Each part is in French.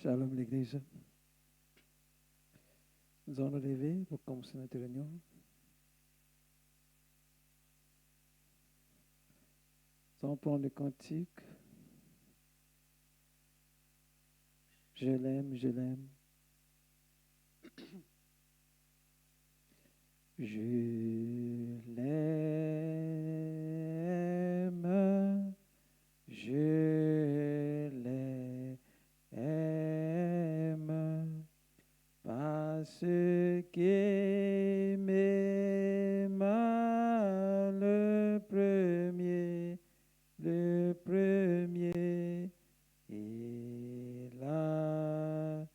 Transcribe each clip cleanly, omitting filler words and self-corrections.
Shalom l'Église. Nous allons nous lever pour commencer notre réunion. Nous allons prendre le cantique. Je l'aime, je l'aime. Je l'aime, je l'aime, parce qu'il m'aima le premier, il a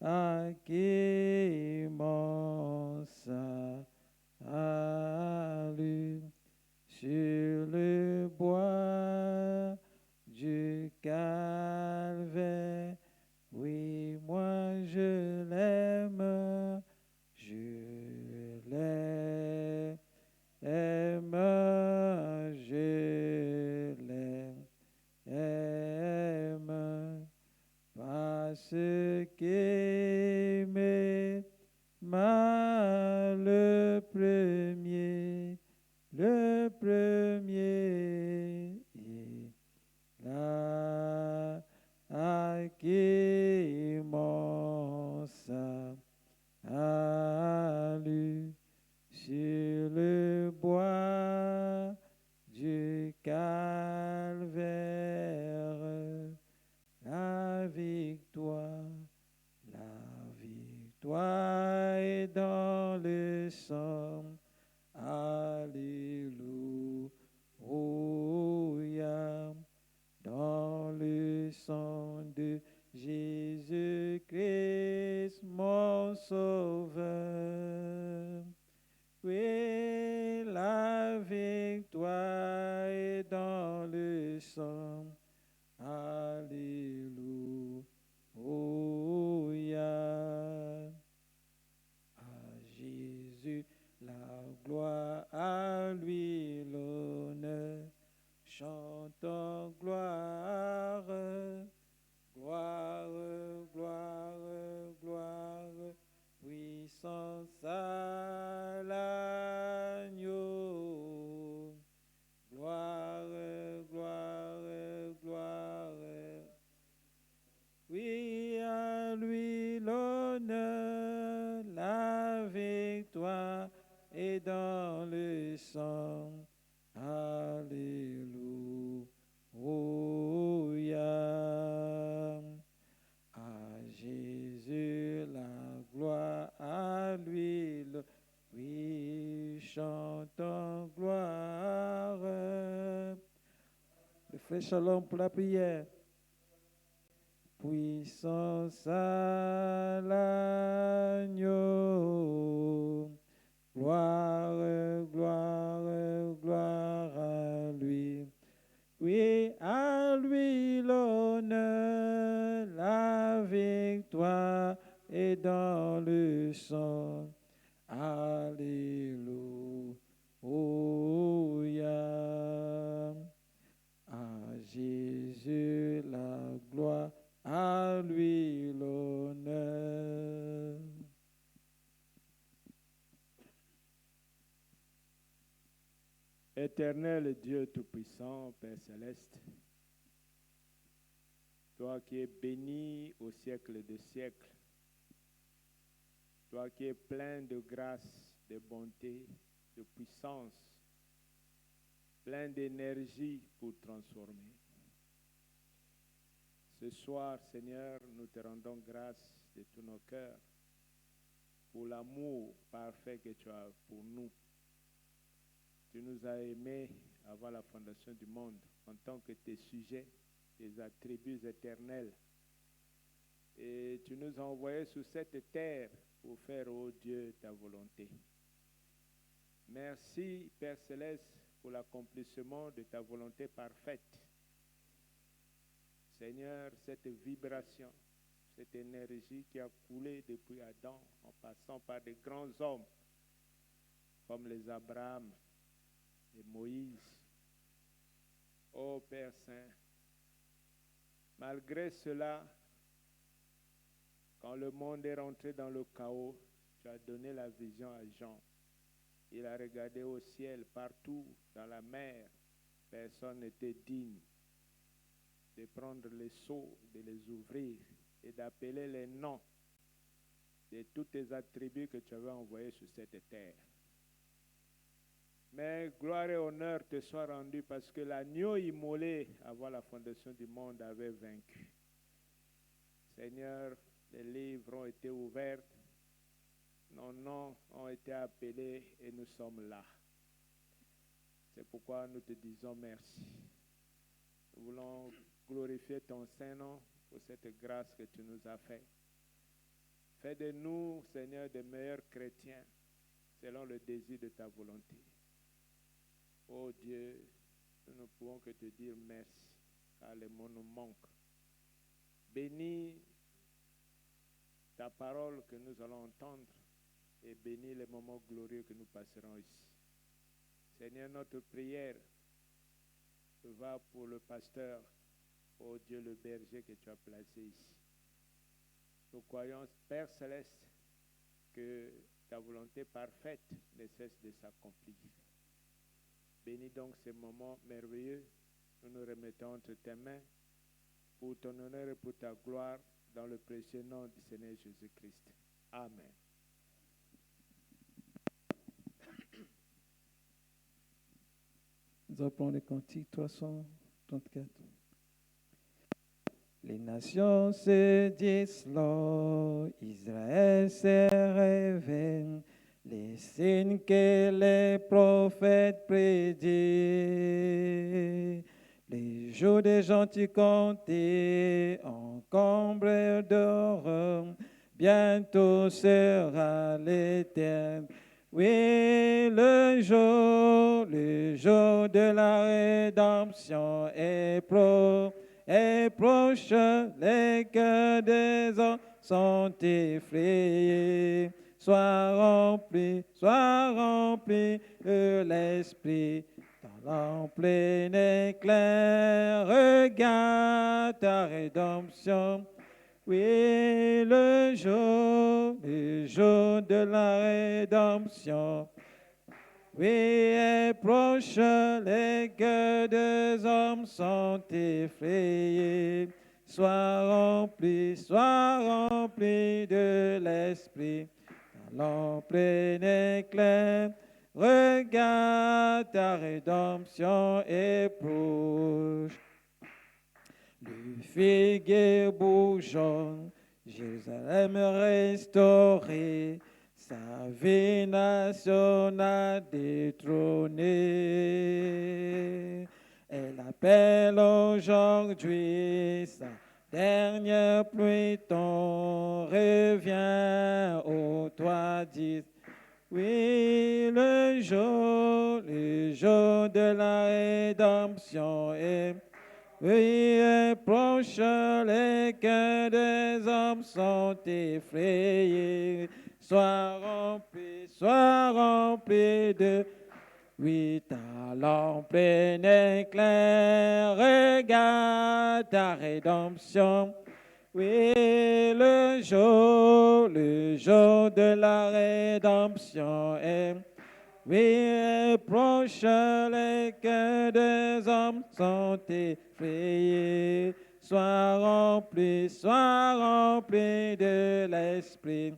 acquis mon salut sur le bois du calvaire. Oui, moi je l'aime, je l'aime, je l'aime, parce qu'il m'aima le premier, il a acquis mon salut sur le bois du calvaire. La victoire est dans le sang. Alléluia. Dans le sang de Jésus-Christ, mon Sauveur. Oui, la victoire est dans le sang. Alléluia. À Jésus la gloire, à lui l'honneur. Chantons gloire, gloire, gloire, gloire, puissance à l'agneau. Gloire, gloire, gloire. Oui, à lui l'honneur, la victoire est dans le sang. Alléluia. À Jésus la gloire, à lui le... Oui, chantons gloire. Le frère Shalom pour la prière. Puissance à l'agneau. Gloire, gloire, gloire à lui. Oui, à lui l'honneur, la victoire est dans le sang. Alléluia. À Jésus la gloire, à lui l'honneur. Éternel Dieu Tout-Puissant, Père Céleste, toi qui es béni au siècle des siècles, toi qui es plein de grâce, de bonté, de puissance, plein d'énergie pour transformer. Ce soir, Seigneur, nous te rendons grâce de tout nos cœurs pour l'amour parfait que tu as pour nous. Tu nous as aimés avant la fondation du monde en tant que tes sujets, tes attributs éternels. Et tu nous as envoyés sur cette terre pour faire, ô Dieu, ta volonté. Merci, Père Céleste, pour l'accomplissement de ta volonté parfaite. Seigneur, cette vibration, cette énergie qui a coulé depuis Adam en passant par des grands hommes comme les Abraham et Moïse. Ô Père Saint, malgré cela, Quand le monde est rentré dans le chaos, tu as donné la vision à Jean. Il a regardé au ciel, partout, dans la mer. Personne n'était digne de prendre les seaux, de les ouvrir et d'appeler les noms de tous tes attributs que tu avais envoyés sur cette terre. Mais gloire et honneur te soient rendus parce que l'agneau immolé avant la fondation du monde avait vaincu. Seigneur, les livres ont été ouverts, nos noms ont été appelés et nous sommes là. C'est pourquoi nous te disons merci. Nous voulons glorifier ton Saint-Nom pour cette grâce que tu nous as faite. Fais de nous, Seigneur, des meilleurs chrétiens selon le désir de ta volonté. Oh Dieu, nous ne pouvons que te dire merci, car les mots nous manquent. Bénis ta parole que nous allons entendre et bénis les moments glorieux que nous passerons ici. Seigneur, notre prière va pour le pasteur, oh Dieu le berger que tu as placé ici. Nous croyons, Père Céleste, que ta volonté parfaite ne cesse de s'accomplir. Bénis donc ces moments merveilleux. Nous nous remettons entre tes mains pour ton honneur et pour ta gloire dans le précieux nom du Seigneur Jésus-Christ. Amen. Nous appelons le cantique 334. Les nations se disloquent, Israël se réveille, les signes que les prophètes prédisent. Les jours des gentils comptés encombrent d'horreur, bientôt sera l'éternel. Oui, le jour de la rédemption est proche, les cœurs des hommes sont effrayés. Sois rempli de l'Esprit, dans plein éclair, regarde ta rédemption. Oui, le jour de la rédemption. Oui, est proche, les cœurs des hommes sont effrayés. Sois rempli de l'Esprit, dans plein éclair. Regarde ta rédemption est proche. Le figuier bourgeonne, Jérusalem restaurée, sa vie nationale détrônée. Elle appelle aujourd'hui sa dernière pluie, ton revient au toit dit. Oui, le jour de la rédemption est proche, les cœurs des hommes sont effrayés. Sois rempli de talents plein éclair. Regarde ta rédemption. Oui, le jour de la rédemption est proche, les cœurs des hommes sont effrayés. Sois rempli de l'Esprit,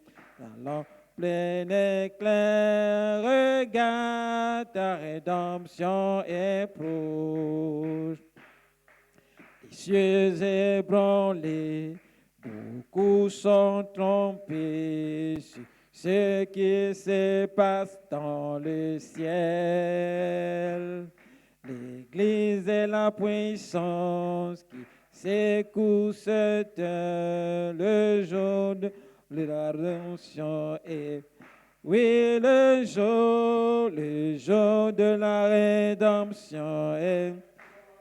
dans plein éclair. Regarde ta rédemption est proche. Les cieux ébranlés, beaucoup sont trompés sur ce qui se passe dans le ciel. L'Église et la puissance qui s'écoutent, le jour de la rédemption est. Oui, le jour de la rédemption est.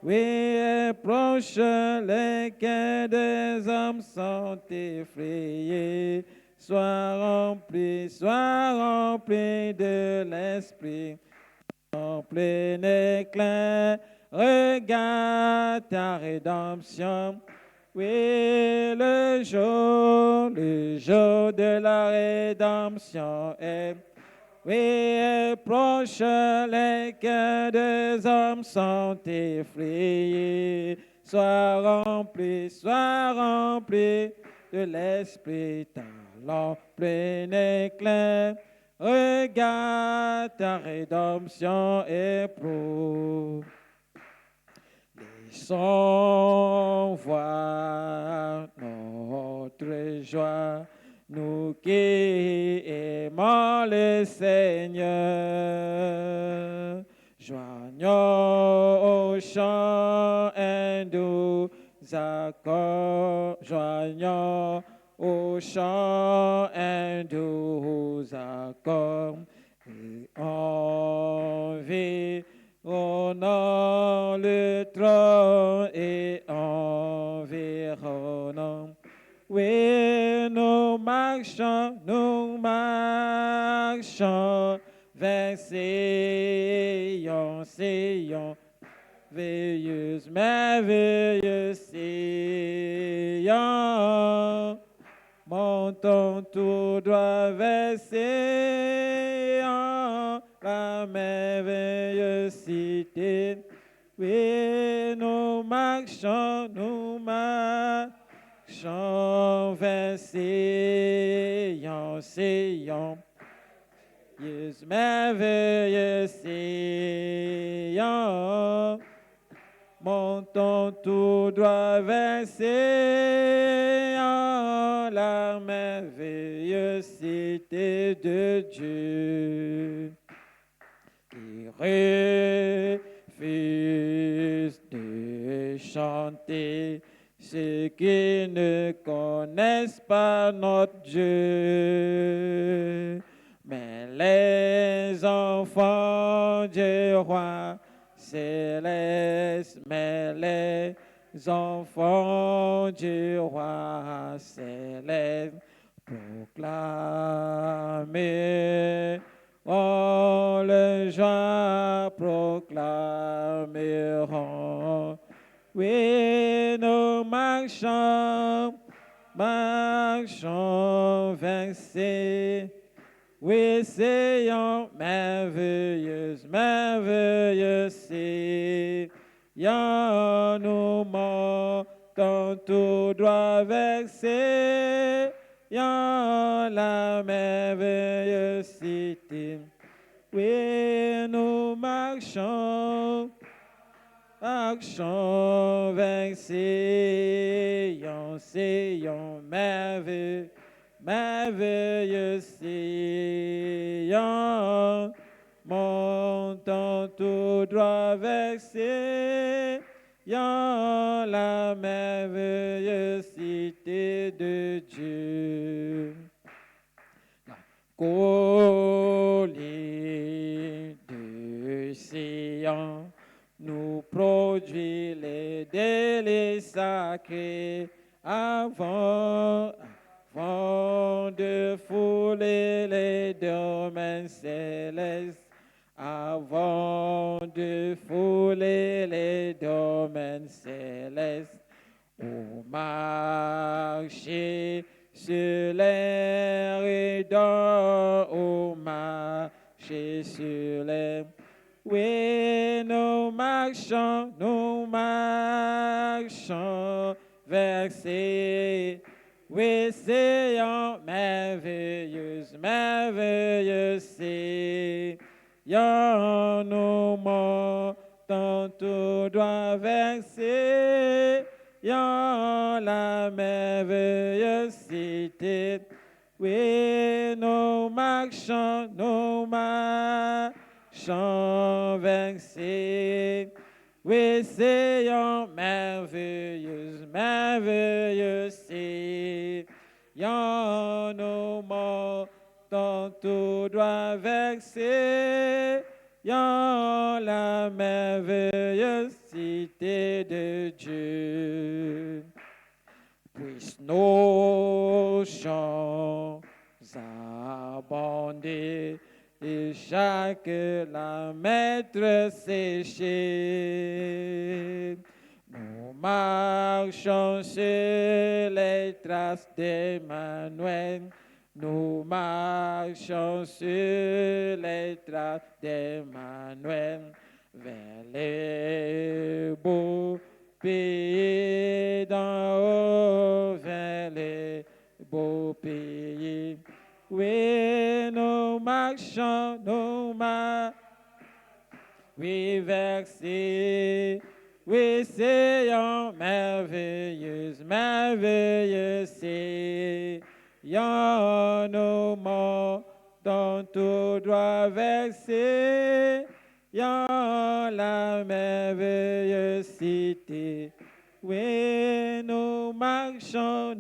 Oui, est proche, les cœurs des hommes sont effrayés. Sois rempli de l'Esprit, en plein éclair. Regarde ta rédemption. Oui, le jour de la rédemption est, oui, est proche, les cœurs des hommes sont effrayés. Sois rempli de l'Esprit, talent plein éclair. Regarde, ta rédemption éprouve. Laissons voir notre joie, nous qui aimons le Seigneur. Joignons au chant un doux accord, joignons au chant un doux accord, et environnons le trône et environnons. Oui, nous marchons vers Sion, Sion, merveilleuse Sion. Montons tout droit vers Sion, la merveilleuse cité. Oui, nous marchons vers Sion, Sion. Merveilleux Sion, montons tout droit vers Sion, la merveilleuse cité de Dieu, qui refuse de chanter ceux qui ne connaissent pas notre Dieu. Mais les enfants du roi céleste, mais les enfants du roi céleste proclameront le joie, proclameront. Oui, nous marchons vers ces. Oui, Sion, merveilleuse, Sion, nous montons tout droit vers Sion, la merveilleuse cité. Oui, nous marchons vers Sion, Sion, merveilleux Sion, montant tout droit vers Sion, la merveilleuse cité de Dieu. La colline de Sion nous produit les délices sacrés avant de fouler les domaines célestes, avant de fouler les domaines célestes, au marché sur l'air et au marché sur l'air. Oui, nous marchons vers ces. Oui, Sion, merveilleuse, Sion, nous montons tout droit vers Sion, la merveilleuse cité. Oui, nous marchons vers Sion. Oui, Sion, merveilleuse, Sion, nous montons tout droit vers Sion, la merveilleuse cité de Dieu. Puissent nos chants abonder et chaque la maître séchée. Nous marchons sur les traces d'Emmanuel. Nous marchons sur les traces d'Emmanuel vers les beaux pays d'en haut, vers les beaux pays. Oui, nous marchons, oui, versez, oui, Seigneur, merveilleuse, merveilleuse, Seigneur, nous montons tout droit verser, la merveilleuse cité. Oui, nous marchons,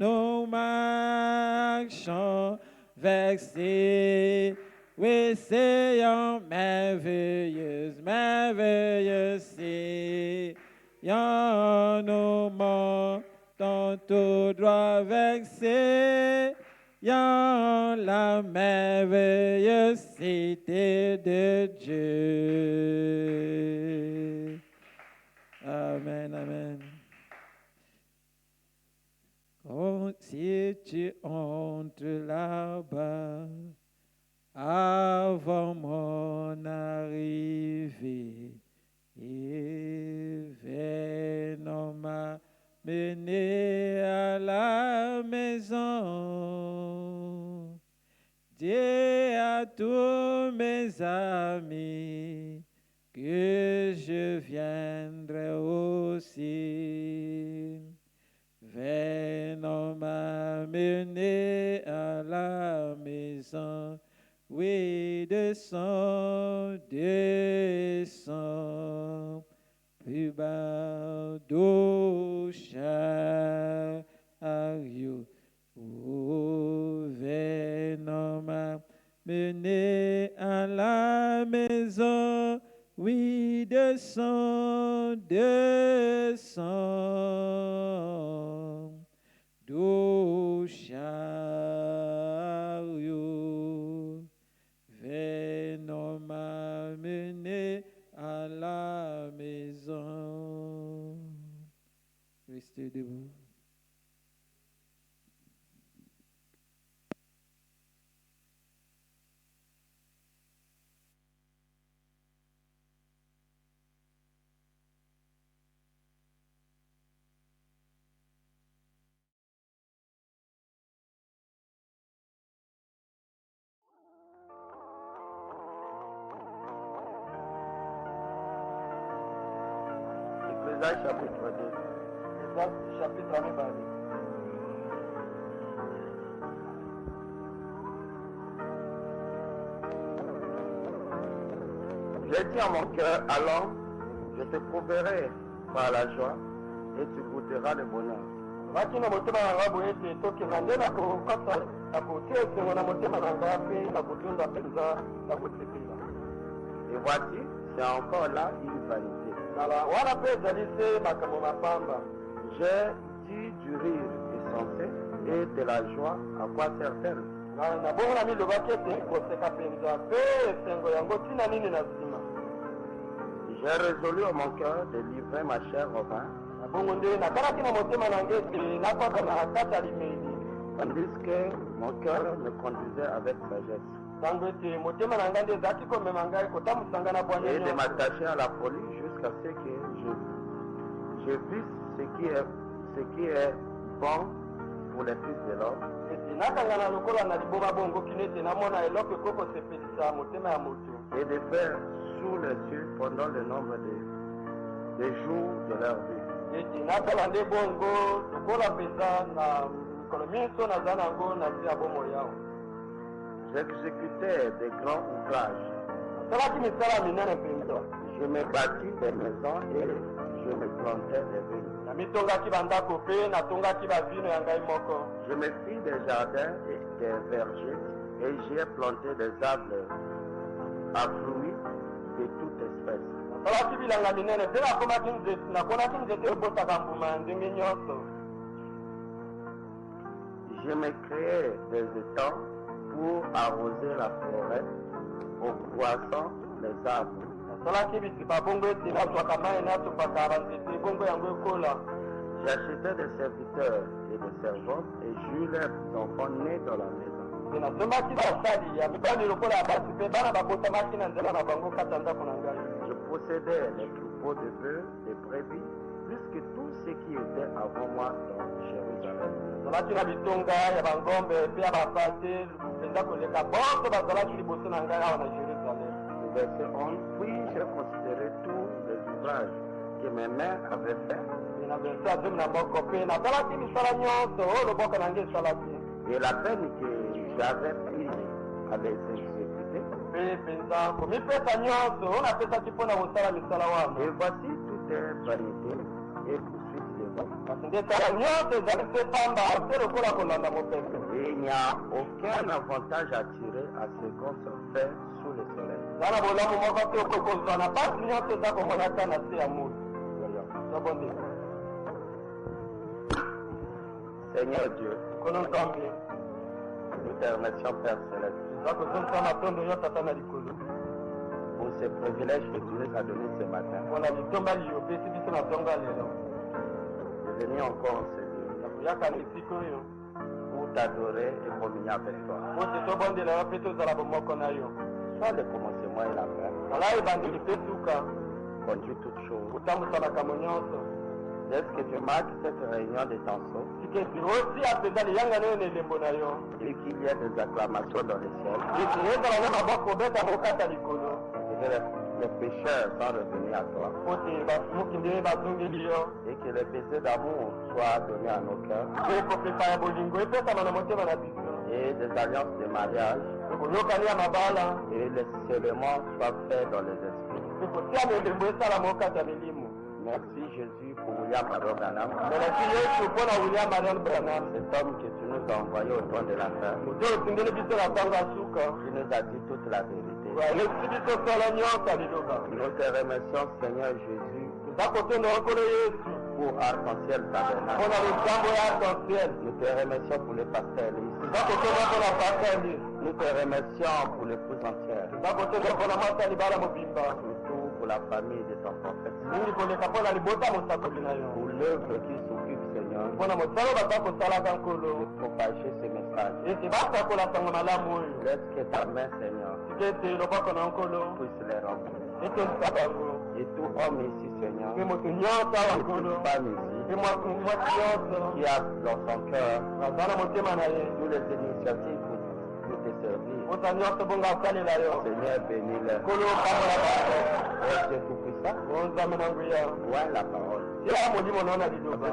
versez, oui, Seigneur, merveilleuse, merveilleuse, Seigneur, nous montons tout droit verser, la merveilleuse cité de Dieu. Amen, amen. Oh, si tu entres là-bas, avant mon arrivée, et venons m'amener à la maison. Dis à tous mes amis que je viendrai aussi. Venons m'amener à la maison. Oui, descends, descends, plus bas d'eau chariot. Oh, venons m'amener à la maison. Oui, descends, descends, d'eau chariot. Venons m'amener à la maison. Restez debout. Ecclésiaste chapitre 2. Ecclésiaste chapitre 2. J'ai dit à mon cœur, allons, je te prouverai par la joie et tu goûteras le bonheur. Et voici, c'est encore là une vanité. J'ai dit du rire insensé et de la joie, à quoi sert-elle? J'ai résolu en mon cœur de livrer ma chair au vin, tandis que mon cœur me conduisait avec sagesse, et de m'attacher à la folie jusqu'à ce que je visse ce qui est bon pour les fils de l'homme, et de faire sous les cieux pendant le nombre des jours de leur vie. J'exécutais des grands ouvrages. Je me bâtis des maisons et je me plantais des vignes. Je me fis des jardins et des vergers et j'y ai planté des arbres à fruits de toute espèce. Je me créai des étangs pour arroser la forêt, aux poissons les arbres. J'achetais des serviteurs et des servantes et j'eus leurs enfants nés dans la maison. Je possédais les troupeaux de bœufs, des brebis, plus que tous ceux qui étaient avant moi dans Jérusalem. Verset 11. Puis j'ai considéré tous les ouvrages que mes mains avaient faits. Et la peine que j'avais prise à les exécuter. Et voici tout est vanité et poursuite de vous. Et il n'y a aucun avantage à tirer à ce qu'on se fait sous le soleil. Seigneur Dieu, nous te remercions, Père Céleste, pour ce privilège que tu nous as donné ce matin. De venir encore en Seigneur pour t'adorer et communier avec toi. Sois le commencement et la fin. Conduis toutes choses. Est-ce que tu marques cette réunion de tanceaux et qu'il y ait des acclamations dans le ciel et que les pécheurs sont revenus à toi et que les baisers d'amour soient donnés à nos cœurs et des alliances de mariage et les scellements soient faits dans les esprits. Merci Jésus pour William Marion Branham. Cet homme que tu nous as envoyé au temps de la fin. Il nous a dit toute la vérité. Nous te remercions Seigneur Jésus pour Arc-en-Ciel Tabernacle. Nous te remercions pour le pasteur Elise. Nous te remercions pour l'épouse entière. Surtout pour la famille de ton prophète. Pour l'œuvre qui s'occupe, Seigneur, de propager ce message. Laisse que ta main, Seigneur, puisse les remplir. Et tout homme ici, Seigneur, et toute femme ici, qui a dans son cœur toutes les initiatives pour te servir. Seigneur, bénis-les. Dieu tout-puissant, ouais la parole.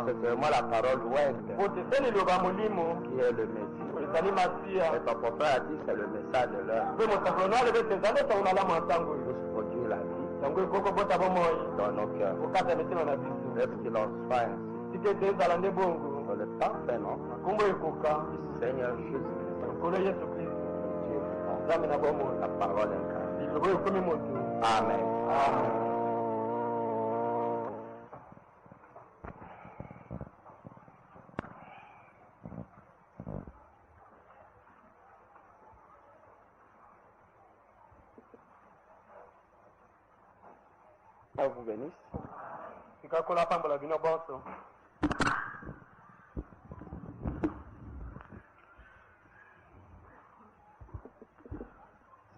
C'est vraiment la parole ouais qui est le Messie. Et ton prophète a dit c'est le message de l'heure. Tous produire la vie dans nos cœurs. Laisse qu'il en soit ainsi. Dans le temps fait non. Seigneur Jésus-Christ. La parole incarnée. Amen. Amen. Dieu vous bénisse.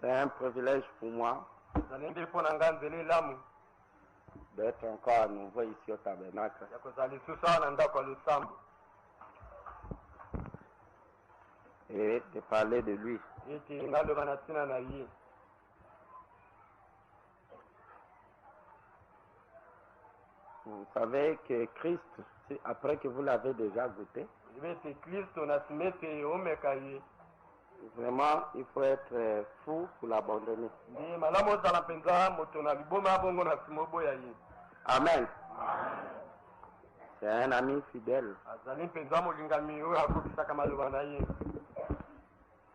C'est un privilège pour moi d'être encore à nouveau ici au tabernacle. Et de parler de lui. Vous savez que Christ, après que vous l'avez déjà goûté, vraiment, il faut être fou pour l'abandonner. Amen. C'est un ami fidèle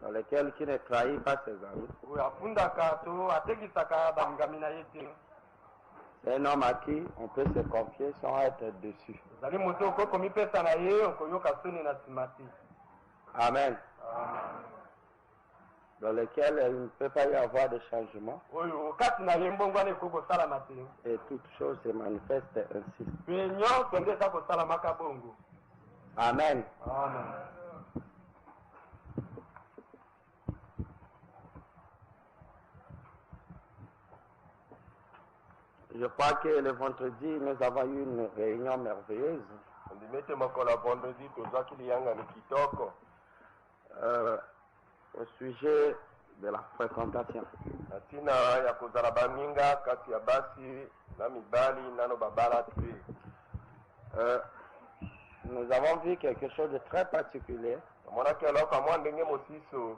dans lequel qui ne trahit pas ses amis. C'est un homme à qui on peut se confier sans être dessus. Amen. dans lesquels il ne peut pas y avoir de changement oyo kati na ye mbongwana ekoki kosalama te et toute chose se manifeste ainsi. mpe nyonso nde eza kosalamaka bongo. Amen. Amen. Je crois que le vendredi, nous avons eu une réunion merveilleuse ndimete mokolo vendredi tozwaki liyangani kitoko au sujet de la fréquentation. na ntina ya kozala baninga kati ya basi na mibali nano babala te. Nous avons vu quelque chose de très particulier, tomonaki eloko ya mwa ndenge mosusu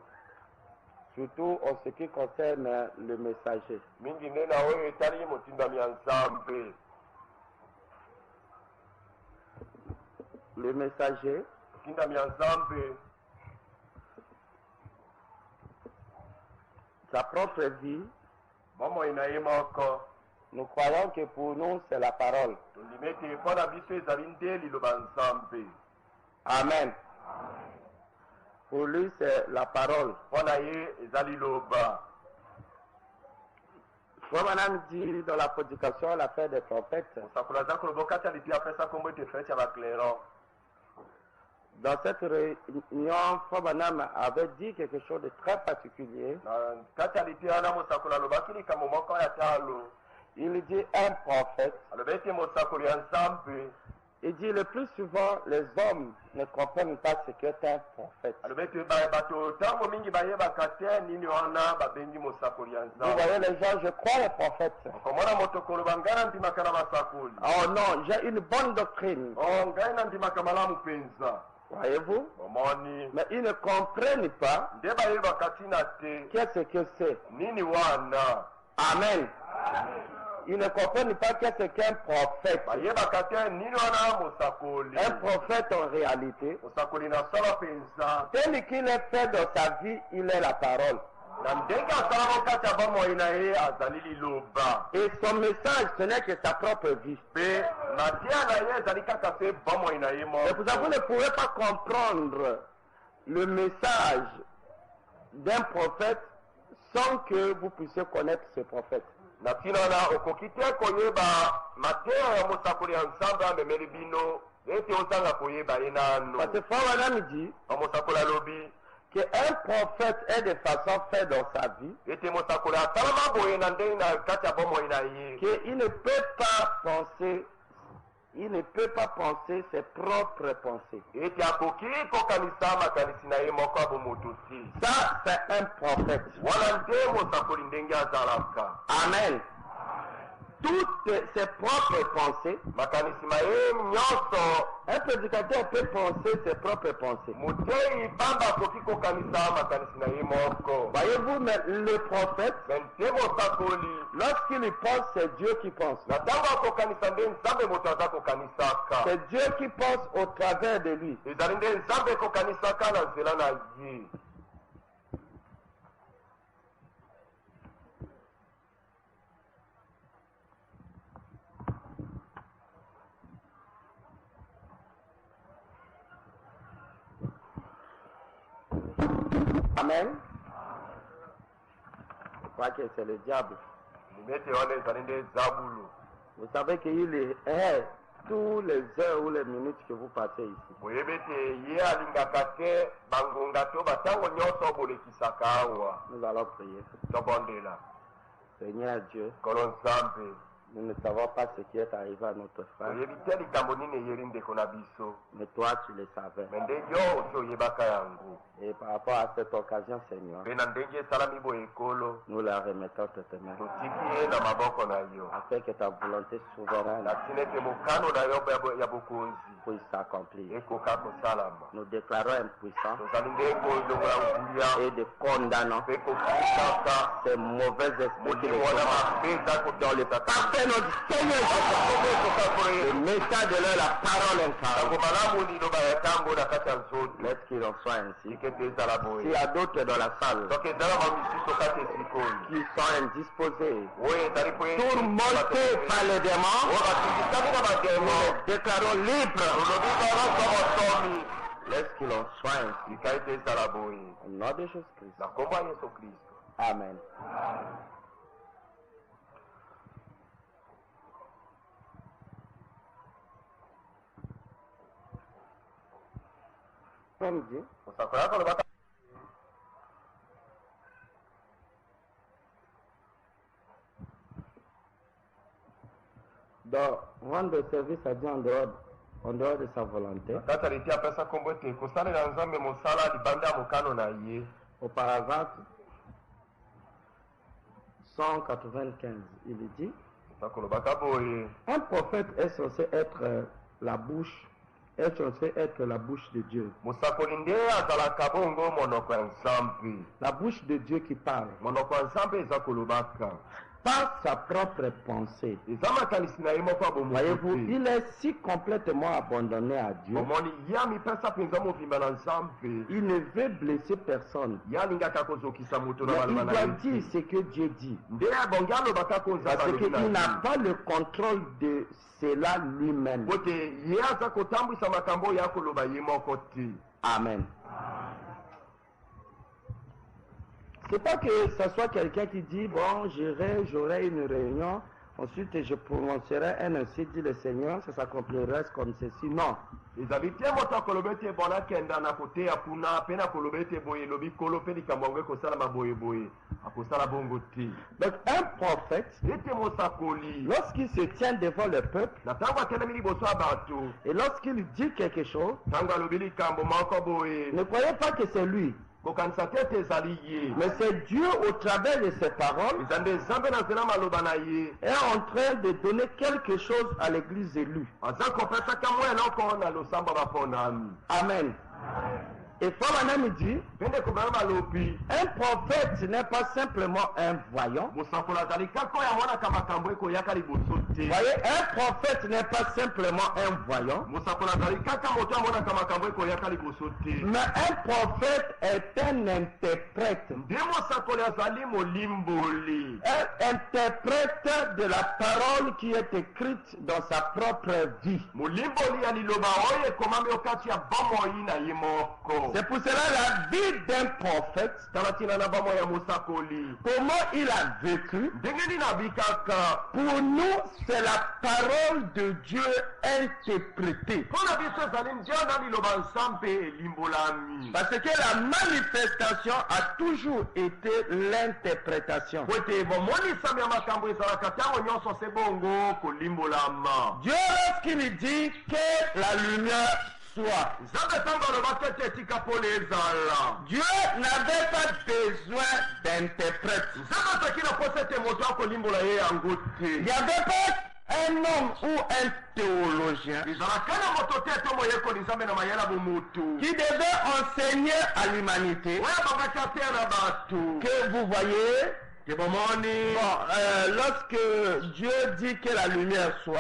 surtout en ce qui concerne le messager. mingi nde na oyo etali motindami ya nzambe. Le messager, motindami ya nzambe sa propre vie, bomoi na ye moko nous croyons que pour nous c'est la parole. tondima ete mpo na biso ezali nde liloba nzambe. Amen. Pour lui c'est la parole. mpo na ye eza liloba. Comme on dit dans la prédication, l'affaire des prophètes, mosakoli aza koloba kati ya lipi apesa kombo ete fete ya bacleron. dans cette réunion, Frère Branham avait dit quelque chose de très particulier. na kati ya lipi wana mosakoli alobaki likambo moko ya talo. Il dit un prophète. aloba ete mosakoli ya nzambe Il dit le plus souvent les hommes ne comprennent pas ce qu'est un prophète. aloba ete bato ntango mingi bayebaka te nini wana babengi mosakoli ya Vous nzambe. voyez les gens, je crois les prophètes. okomona moto koloba ngai na ndimaka na basakoli. Oh non, j'ai une bonne doctrine. ngai na ndimaka malamu mpenza. Voyez-vous? omoni Mais ils ne comprennent pas nde bayebaka ntina te qu'est-ce que c'est. nini wana. Amen. Ils ne comprennent pas qu'est-ce qu'un prophète. bayebaka te nini wana mosakoli. Un prophète en réalité, mosakoli nasala mpenza tel qu'il est fait dans sa vie, il est la parole. na ndenge asalaka kati ya bomoi na ye azali liloba. Et son message, ce n'est que sa propre vie. mpe matia na ye ezali kaka se bomoi na ye Et pour ça, vous ne moko. pouvez pas comprendre le message d'un prophète sans que vous puissiez connaître ce prophète. na ntina wana okoki te koyeba mateya ya mosakoli ya nzambe amemeli bino ete ozanga koyeba ye nano. Parce que Frère Branham dit mosakoli alobi qu'un prophète est de façon faite dans sa vie, ete mosakoli asalama boye na ndenge na kati ya bomoi na ye. qu'il ne peut pas penser, il ne peut pas penser ses propres pensées. ete akoki kokanisa makanisi na ye moko ya bomoto te. Ça, c'est un prophète. wana nde mosakoli ndenge azalaka. Amen. Toutes ses propres pensées, makanisi na ye nyonso. un prédicateur peut penser ses propres pensées. motei pamba akoki kokanisa makanisi na ye moko. Voyez-vous, mais le prophète, me nte mosakoli lorsqu'il pense, c'est Dieu qui pense. na ntango akokanisa nde nzambe moto aza kokanisaka. C'est Dieu qui pense au travers de lui. ezali nde nzambe ekokanisaka na nzela na ye. Amen. Je crois que c'est le diable. limete wana ezali nde zabulu. Vous savez qu'il est tous les heures ou les minutes que vous passez ici. boyebi ete ye alingaka te bangonga to batango nyonso bolekisaka awa. Nous allons prier. tobondela Seigneur Dieu, nkolo nzambe. nous ne savons pas ce qui est arrivé à notre frère, oyebi te likambo nini eyeli ndeko na biso. mais toi tu le savais. me nde yo osi oyebaka yango. Et par rapport à cette occasion, Seigneur, mpe na ndenge esalami boye ekolo nous la remettons entre tes mains, totiki ye na maboko na yo. afin que ta volonté souveraine na ntina ete mokano na yo ya bokonzi puisse s'accomplir. ekoka kosalama. Nous déclarons impuissants tozali nde kozongola nguya et de condamnons mpe kofikaka ces mauvais esprits qui molimo wana les mabe eza dans le parfait nom du Seigneur Jésus. Le message de leur, la parole tango incarnée. malamu liloba ya ntango na kati ya nzoto. Laisse qu'il en soit ainsi. ike te ezala S'il boye y a d'autres dans la salle soki ezala bamisusu kati esikoyi qui sont indisposés, oyo ezali po tourmentés par les démons, oyo batikisami na bademo déclarons libres olobi babaso mosomi Laisse qu'il en soit ainsi. lika ete ezala boye Au nom de Jésus-Christ. na kombo ya yesu kristo. Amen. Comme dit, mosako yako lobaka de rendre service à Dieu en dehors de sa volonté. kati aliti apesa kombo ete kosalela nzambe mosala libanda ya mokano na ye. Au paragraphe 195, il dit, mosako lobaka boye un prophète est censé être la bouche de Dieu. mosakoli nde azalaka bongo monoko ya nzambe. La bouche de Dieu qui parle monoko ya nzambe eza kolobaka par sa propre pensée. eza makanisi na ye moko ya Voyez-vous, bomoto te. il est si complètement abandonné à Dieu. omoni ye amipesa mpenza mobimba na nzambe. Il ne veut blesser personne. ye alingaka kozokisa moto na Mais maloba il na doit ye dire te. ce que Dieu dit. nde abongi alobaka ko nzambe Parce alobi na qu'il n'a ye. pas le contrôle de cela lui-même. po te ye aza kotambwisa makambo oyo akoloba ye moko te. Amen. C'est pas que ce soit quelqu'un qui dit, bon, j'aurai une réunion, ensuite je prononcerai un ainsi, dit le Seigneur, ça s'accomplira comme ceci. Non. ezali te moto akoloba ete bona akenda na koteya kuna mpe na koloba ete boye elobi kolo mpe likambo yango ekosalama boyeboye akosala bongo te. Donc un prophète, ete mosakoli lorsqu'il se tient devant le peuple, na ntango atelemi liboso ya bato et lorsqu'il dit quelque chose, ntango alobi likambo moko boye ne croyez pas que c'est lui, kokanisa te ete ezali ye. mais c'est Dieu au travers de ses paroles eza nde nzambe na nzela maloba na ye est en train de donner quelque chose à l'église élue. aza kopesaka mwa eloko na losambo baponami. Amen. Et Paul en dit, mpe ndeko bana balobi un prophète n'est pas simplement un voyant. mosakoli azali kaka oyo amonaka makambo ekoyaka liboso te. Voyez, un prophète n'est pas simplement un voyant, mosakoli azali kaka moto amonaka makambo ekoyaka liboso te. mais un prophète est un interprète. nde mosakoli azali molimboli. Un interprète de la parole qui est écrite dans sa propre vie. molimboli ya liloba oyo ekomami okati ya bomoi na ye moko. C'est pour cela la vie d'un prophète, tala ntina na bomoi ya mosakoli comment il a vécu. ndenge nini abikaka. Pour nous, c'est la parole de Dieu interprétée. mpo na biso ezali ndia na liloba nzambe elimbolami. Parce que la manifestation a toujours été l'interprétation. po ete bomonisami ya makambo ezalaka ntango nyonso se bongo kolimbolama. Dieu, lorsqu'il dit que la lumière soit, nzambe ntango alobaki ete etika mpona ezala. Dieu n'avait pas besoin d'interprète. nzambe azalaki na posa ete moto akolimbola ye yango te. Il n'y avait pas un homme ou un théologien ezalaka na moto te to moyekoli nzambe na mayela bomotu qui devait enseigner à l'humanité oyo abangaki ateya na bato que vous voyez. ke bomoni. Bon, lorsque Dieu dit que la lumière soit,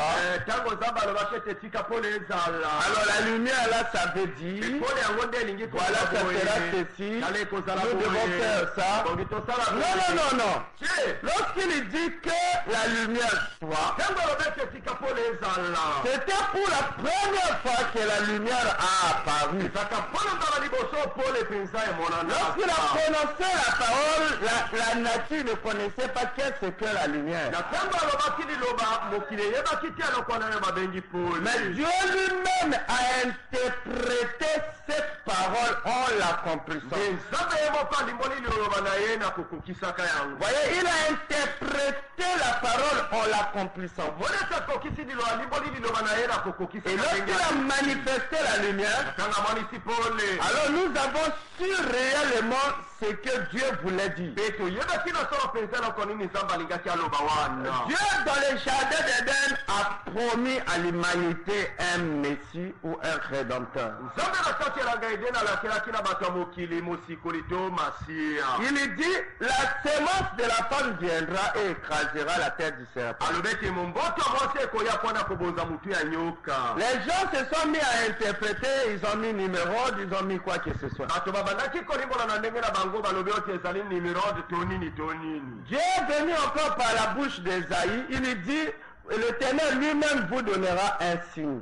ntango nzambe alobaki ete etika mpona ezala. alors la lumière là, ça veut dire, mpona yango nde elingi voilà, ça sera ceci, kala ekozala nous devons faire ça. bongi tosala Non, non, non, non. te. Lorsqu'il dit que la lumière soit, ntango alobi ete etika mpona ezala c'était pour la première fois que la lumière a apparu. ezaka mpona nzala liboso mpona epenza emonana. Lorsqu'il a prononcé la parole, la nature ne connaissait pas qu'est-ce que la lumière. na ntango alobaki liloba mokili eyebaki te eloko wana oyo babengi pole. Mais Dieu lui-même a interprété cette parole en l'accomplissant. nzambe ye moko alimboli liloba na ye na kokokisaka yango. Voyez, il a interprété la parole en l'accomplissant. mona ete akokisi liloba alimboli liloba na ye na kokokisa. Et lorsqu'il a manifesté la lumière, ntango amonisi pole alors nous avons su réellement ce que Dieu voulait dire. mpe toyebaki na solo mpenza eloko nini nzambe alingaki aloba wana. Dieu, dans le jardin d'Éden, a promis à l'humanité un Messie ou un Rédempteur. nzambe na kati elanga edeni alakelaki na bato ya mokili mosikoli to masiya. Il dit, la sémence de la femme viendra et écrasera la tête du serpent. alobi ete momboto mwasi ekoya mpona kobonza motu ya nyoka. Les gens se sont mis à interpréter, ils ont mis numéro, ils ont mis quoi que ce soit. bato babandaki kolimbola na ndenge na bango balobi ete ezali nimerode to nini to nini. Dieu est venu encore par la bouche d'Esaïe, il dit, l'Éternel lui-même vous donnera un signe.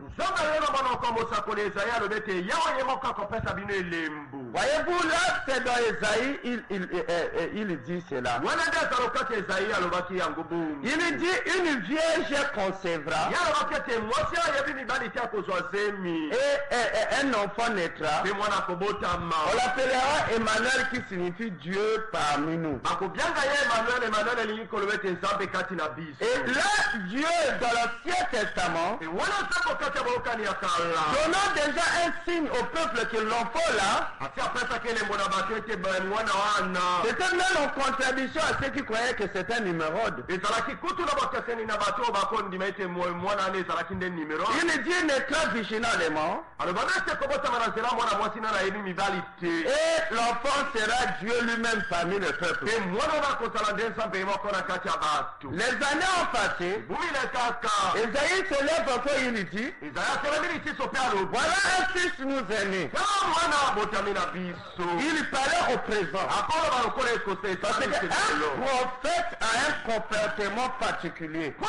Voyez-vous, là, c'est dans Esaïe, il dit cela. Il dit, une vierge concevra et un enfant naîtra. On l'appellera Emmanuel, qui signifie Dieu parmi nous. Et là, Dieu, dans l'Ancien Testament, donnant déjà un signe au peuple que l'enfant là, c'était même en contradiction à ceux qui croyaient que c'était un numérode. Il dit naîtra viginalement, et l'enfant sera Dieu lui-même parmi le peuple. Les années ont passé, Esaïe se lève encore, il dit, voilà un fils nous est né. Il parlait au présent. Parce qu'un prophète a un comportement particulier. Un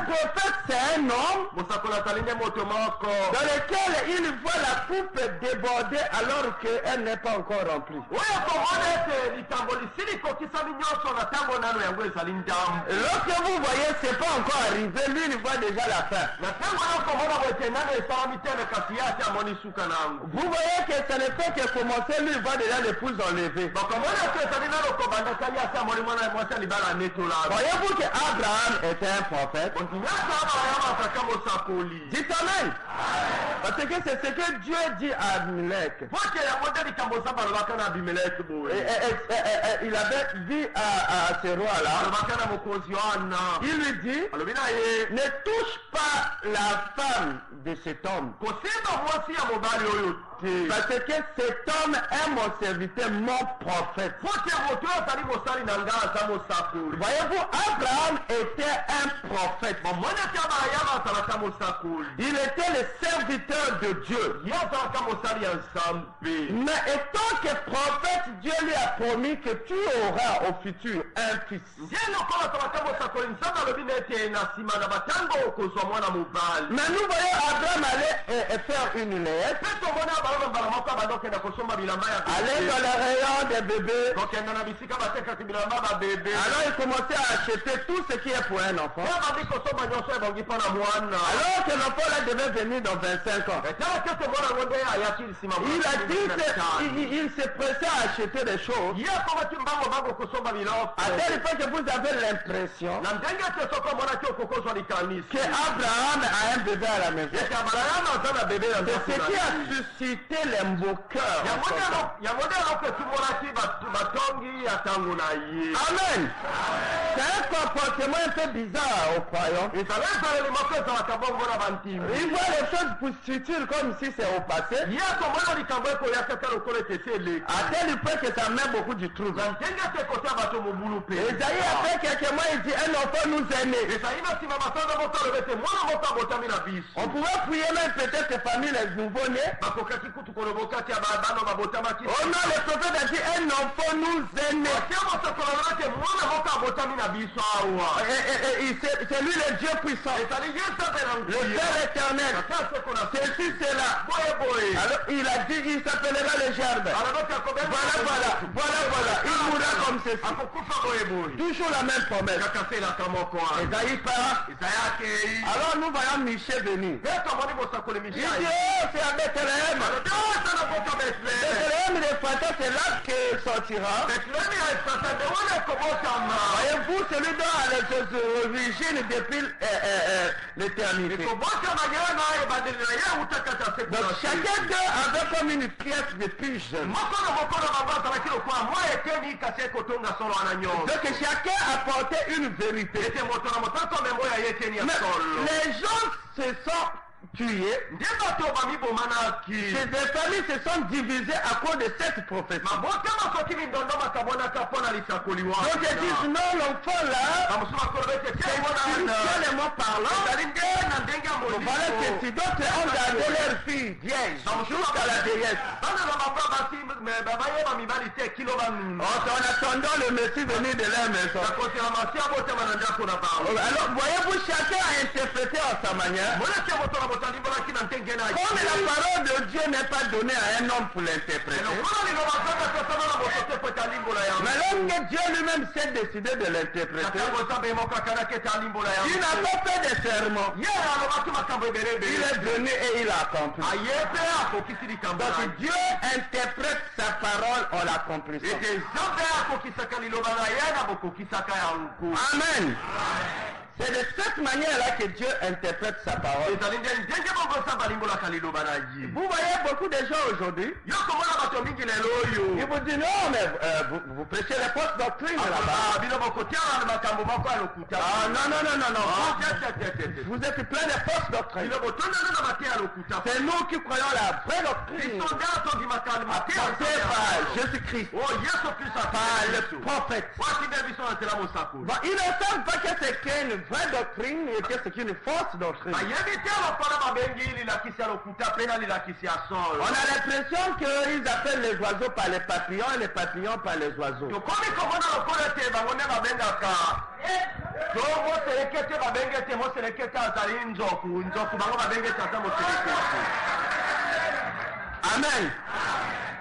prophète, c'est un homme dans lequel il voit la coupe déborder alors qu'elle n'est pas encore remplie. Lorsque vous voyez, c'est pas encore arrivé, lui il voit déjà la fin. Vous voyez que ça ne fait que commencer, lui il voit déjà l'épouse enlevée. Voyez-vous que Abraham était un prophète? Dites amen. Parce que c'est ce que Dieu dit à Abimelech. Il avait dit à ce roi-là, il lui dit, ne touche pas la femme de cet homme. Parce que cet homme est mon serviteur, mon prophète. Voyez-vous, Abraham était un prophète. Il était le serviteur de Dieu. Mais étant que prophète, Dieu lui a promis que tu auras au futur un fils. Mais nous voyons Abraham aller faire une lettre, aller dans le rayon des bébés. Alors il commençait à acheter tout ce qui est pour un enfant. Alors que l'enfant là devait venir dans 25 ans. Il a dit qu'il se pressait à acheter des choses. À tel point que vous avez l'impression que Abraham a un bébé à la maison. C'est ce qui a suscité les moqueurs. Amen. C'est un comportement un peu bizarre aux croyants. Ils voient les choses futures comme si c'est au passé. À tel point que ça met beaucoup de trouble. Esaïe après quelques mois il dit un enfant nous est né. On pouvait prier même peut-être famille les nouveaux-nés. Oh non, le prophète a dit un enfant nous est né. C'est lui le Dieu puissant, le Père éternel. Ceci c'est là. Alors il a dit il s'appellera le Gerbe. Voilà. Il mourra comme ceci. Toujours la même promesse. Esaïe part. Alors nous voyons Michel venir. Il dit oh c'est à Bethléem. Bethléem de Fata, c'est là que sortira. Voyez-vous, celui dont les origines depuis l'éternité. Donc chacun d'eux avait comme une pièce de pige. Donc chacun apportait une vérité. Mais les gens se sont tués. nde bato bamibomanaki Les familles se sont divisées à cause de cette prophétie. mabota makoki mindondo makabonaka mpo na lisakoli Donc ils disent non, l'enfant là, bamosusu bakoloba ete te mwana spirituellement parlant, ezali nde na ndenge ya voilà que si d'autres ont gardé leur fille vierge jusqu'à la vieillesse. bana na bango basi bayeba mibali te kilo banuna En attendant le Messie venir de leur maison. nakotela masi abotama na ndako na bango Alors voyez-vous, chacun a interprété à sa manière. monaki moto na moto alimbolaki na ndenge na Comme la parole de Dieu n'est pas donnée à un homme pour l'interpréter. lokola liloba zaka tosana na moto te po ete alimbola yango Mais lorsque Dieu lui-même s'est décidé de l'interpréter, ntango nzambe moko akanaki ete alimbola il n'a yango pas fait de serment. ye alobaki makambo Il ebelebele est venu et il a accompli. aye mpe akokisi likambo Donc na ye. Dieu interprète sa parole en l'accomplissant. ete nzambe akokisaka liloba na ye na bokokisaka yango Amen. C'est de cette manière-là que Dieu interprète sa parole. ezali nde ndenge bongo nzambe alimbolaka liloba na ye Vous voyez beaucoup de gens aujourd'hui, yo komona bato mingi lelo ils oyo vous disent non, mais vous prêchez les fausses doctrines là-bas. bino bokotiana na makambo moko ya lokuta Ah non, non, non, non, non. Te. Vous êtes plein de fausses doctrines. bino botondana na mate ya lokuta C'est nous qui croyons la vraie doctrine. biso nde atondimaka mate ya Portée par Jésus-Christ, o yesu kristo par le akristo prophète. wasi nde biso na nzela mosakoli Bon, ils ne savent pas que c'est qu'une vraie doctrine et que c'est qu'une fausse doctrine. bayebi te lokola babengi lilakisi ya lokuta mpe na lilakisi ya solo On a l'impression qu'ils appellent les oiseaux par les papillons et les papillons par les oiseaux. tokomi komona lokola ete bango nde babengaka to moseleke te babenge ete moseleke te azali nzoku bango babenge ete aza moseleke Amen.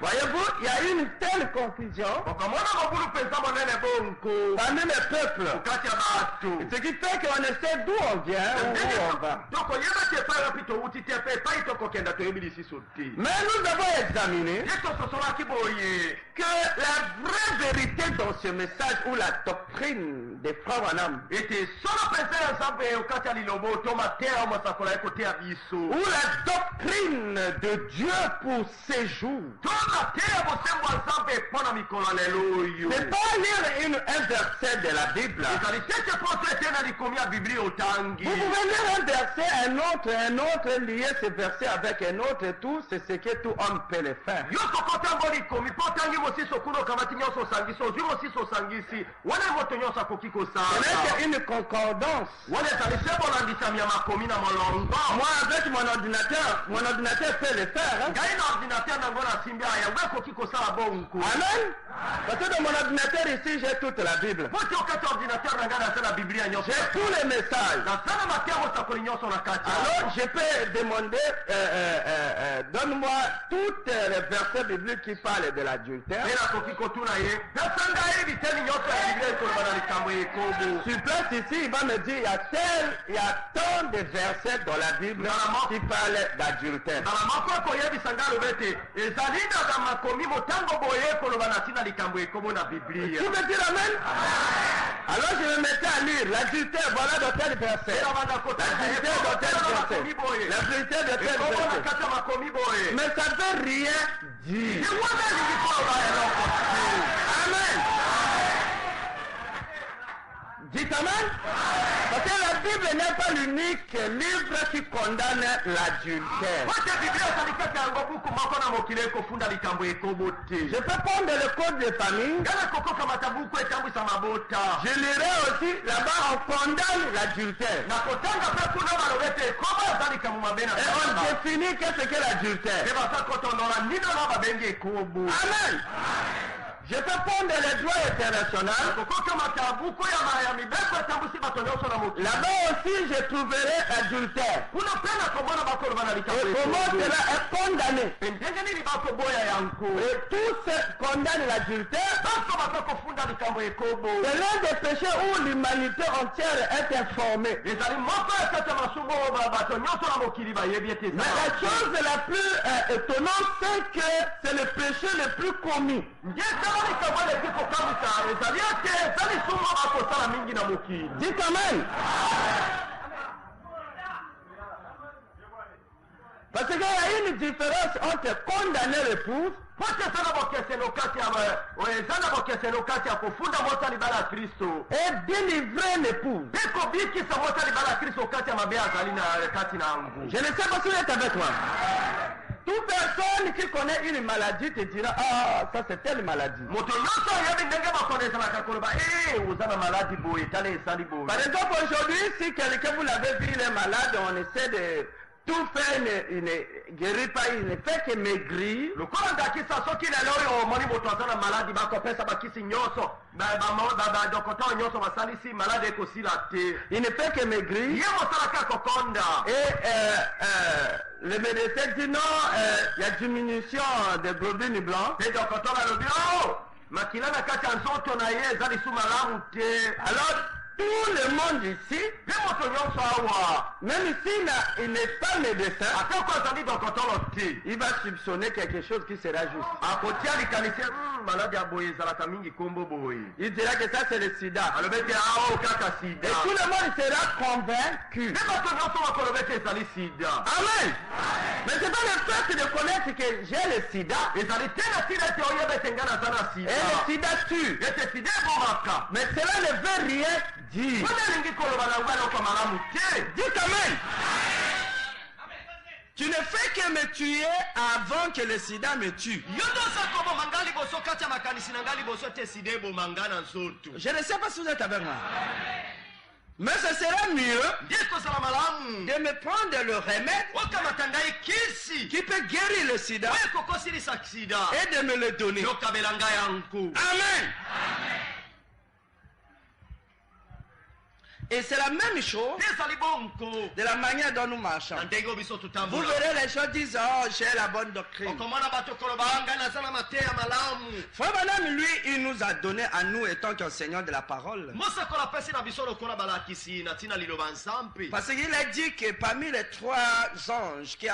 Voyez-vous, il y a une telle confusion okomona mobulu mpenza monene bonko parmi les peuples. kati ya bato Ce qui fait qu'on ne sait d'où on vient ou où on va. tokoyeba te epai wapi touti te mpe epai tokokenda toyebi lisusu te Mais nous avons examiné ye tososolaki boye que la vraie vérité dans ce message ou la doctrine des frères Branham, ete solo mpenza ya nzambe kati ya liloba to mateya mosakola ye koteya biso ou la doctrine de Dieu pour ces jours, to mateya bosembo ya nzambe mpo na mikolo ya lelo oyo c'est pas lire un verset de la Bible. ezali tete poto ete na likomi ya biblia otangi Vous pouvez lire un verset, un autre, lier ce verset avec un autre et tout, c'est ce que tout homme peut le faire. yo sokotango likomi mpo otangi mosusu kuna okamati nyonso osangisi ozwi mosusu osangisi wana moto nyonso akoki Ce n'est kosala qu'une concordance. wana ezali se bolandisami ya makomi na molongo Moi, avec mon ordinateur peut le faire. Hein? ngai na ordinateur nango nasimbi aya yango ekoki kosala bonko Amen. Parce que dans mon ordinateur ici, j'ai toute la Bible. poti okati ordinateur na ngai naza na biblia nyonso J'ai tous les messages. nasala mateya mosakoli nyonso na kati Alors, je peux demander, donne-moi tous les versets bibliques qui parlent de l'adultère. mpe nakoki kotuna ye pesa ngai biteni nyonso ya biblia ekoloba na likambo ekobo Sur place ici, il va me dire, il y a tant de versets dans la Bible qui parlent d'adultère. mbala moko akoyebisa ngai aloba ete ezali na makomi motango boye ekoloba na ntina likambo ekobo na biblia Tu veux dire Amen? Alors je me mettais à lire l'adultère, voilà dans tel verset. elabanda kotanga L'adultère dans tel ekobo na verset. makomi boye L'adultère de tel ekobo na verset. kati ya makomi boye Mais ça ne veut rien dire. wana elingi koloba eloko Amen. Dites Amen. Parce que la Bible n'est pas l'unique livre qui condamne l'adultère. ote biblia ezali kati yango buku moko na mokili ekofunda likambo ekobo te Je peux prendre le code de famille. ngai nakokokamata buku etambwisa mabota Je lirai aussi, là-bas on condamne l'adultère. nakotanga mpe kuna baloba ete ekobo eza likambo mabe na Et on définit qu'est-ce que l'adultère. mpe basa kotondola nino na babengi ekobo Amen. Je peux prendre les droits internationaux. kokokamata buku ya mibeko etambwisi bato nyonso na mokili Là-bas aussi je trouverai l'adultère. kuna mpe nakomona bakoloba na likambo Et comment ekobo cela est condamné. ndenge nini bakoboya yango Et tous condamnent l'adultère. baso baza kofunda likambo ekobo C'est l'un des péchés où l'humanité entière est informée. ezali moko ya kati ya masumu oyo bato nyonso na mokili bayebi ete Mais la chose la plus étonnante, c'est que c'est le péché le plus commis. nge tala likambo eleki kokambisa ezali ete eza lisumu bakosala mingi na mokili Dites Amen. Parce que qu'il y a une différence entre condamner l'épouse pote sana bokeseno kati ya ezana bokeseno kati ya kufunda mota libala ya Kristo et délivrer l'épouse. biko bikisa mota libala ya Kristo kati ya mabe azali na kati na ngu. Je ne sais pas si vous êtes avec moi. Toute personne qui connaît une maladie te dira, ah, ça c'est telle maladie. moto nyonso yebi ndenge bakonesanaka koloba oza na maladi boye tala esali boye. Par exemple, aujourd'hui, si quelqu'un vous l'avez vu, il est malade, on essaie de tout faire, il ne guérit pas, il ne fait que maigrir. lokola ndakisa soki lelo oyo omoni moto aza na maladi bakopesa bakisi nyonso badokotao nyonso basalisi maladi ekosila te. Il ne fait que maigrir. ye mosalaka kokonda. Et le médecin dit non, il y a diminution des globules blancs. mpe dokotao alobi makila na kati ya nzoto na ye eza lisu malamu te. Alors, tout le monde ici, mpe moto nyonso awa même s'il n'est pas médecin, ate oko azali dokotolo te il va soupçonner quelque chose qui sera juste. akotia likanisi maladi ya boye ezalaka mingi kombo boye. Il dira que ça c'est le sida. alobi ete ao kaka sida. Et tout le monde sera convaincu. mpe bato nyonso bakolobi ete ezali sida. Amen. Mais c'est pas le fait de connaître que j'ai le sida. ezali te na sida ete oyeba ete nga naza na Et sida. le sida tue. ete sida ebomaka. Mais cela ne veut rien dire. wana elingi koloba na ngai eloko malamu te. Dis quand même. Tu ne fais que me tuer avant que le sida me tue. yo toza koboma nga liboso kati ya makanisi na nga liboso ete sida eboma nga na nzoto. Je ne sais pas si vous êtes avec moi. Mais ce serait mieux nde kozala malamu de me prendre le remède okamata ngai kisi qui peut guérir le sida oyo ekokosilisa sida et de me le donner. yokabela ngai yango. Amen. Et c'est la même chose te ezali bonko de la manière dont nous marchons. na ndenge oyo biso Vous totambola. verrez les gens disent, oh, j'ai la bonne doctrine. okomona bato koloba ngai naza na mateya malamu. Frère Branham, lui, il nous a donné à nous, étant qu'enseignant de la parole. mosakolo apesi na biso lokola balakisi na ntina liloba nzambe. Parce qu'il a dit que parmi les 3 anges qui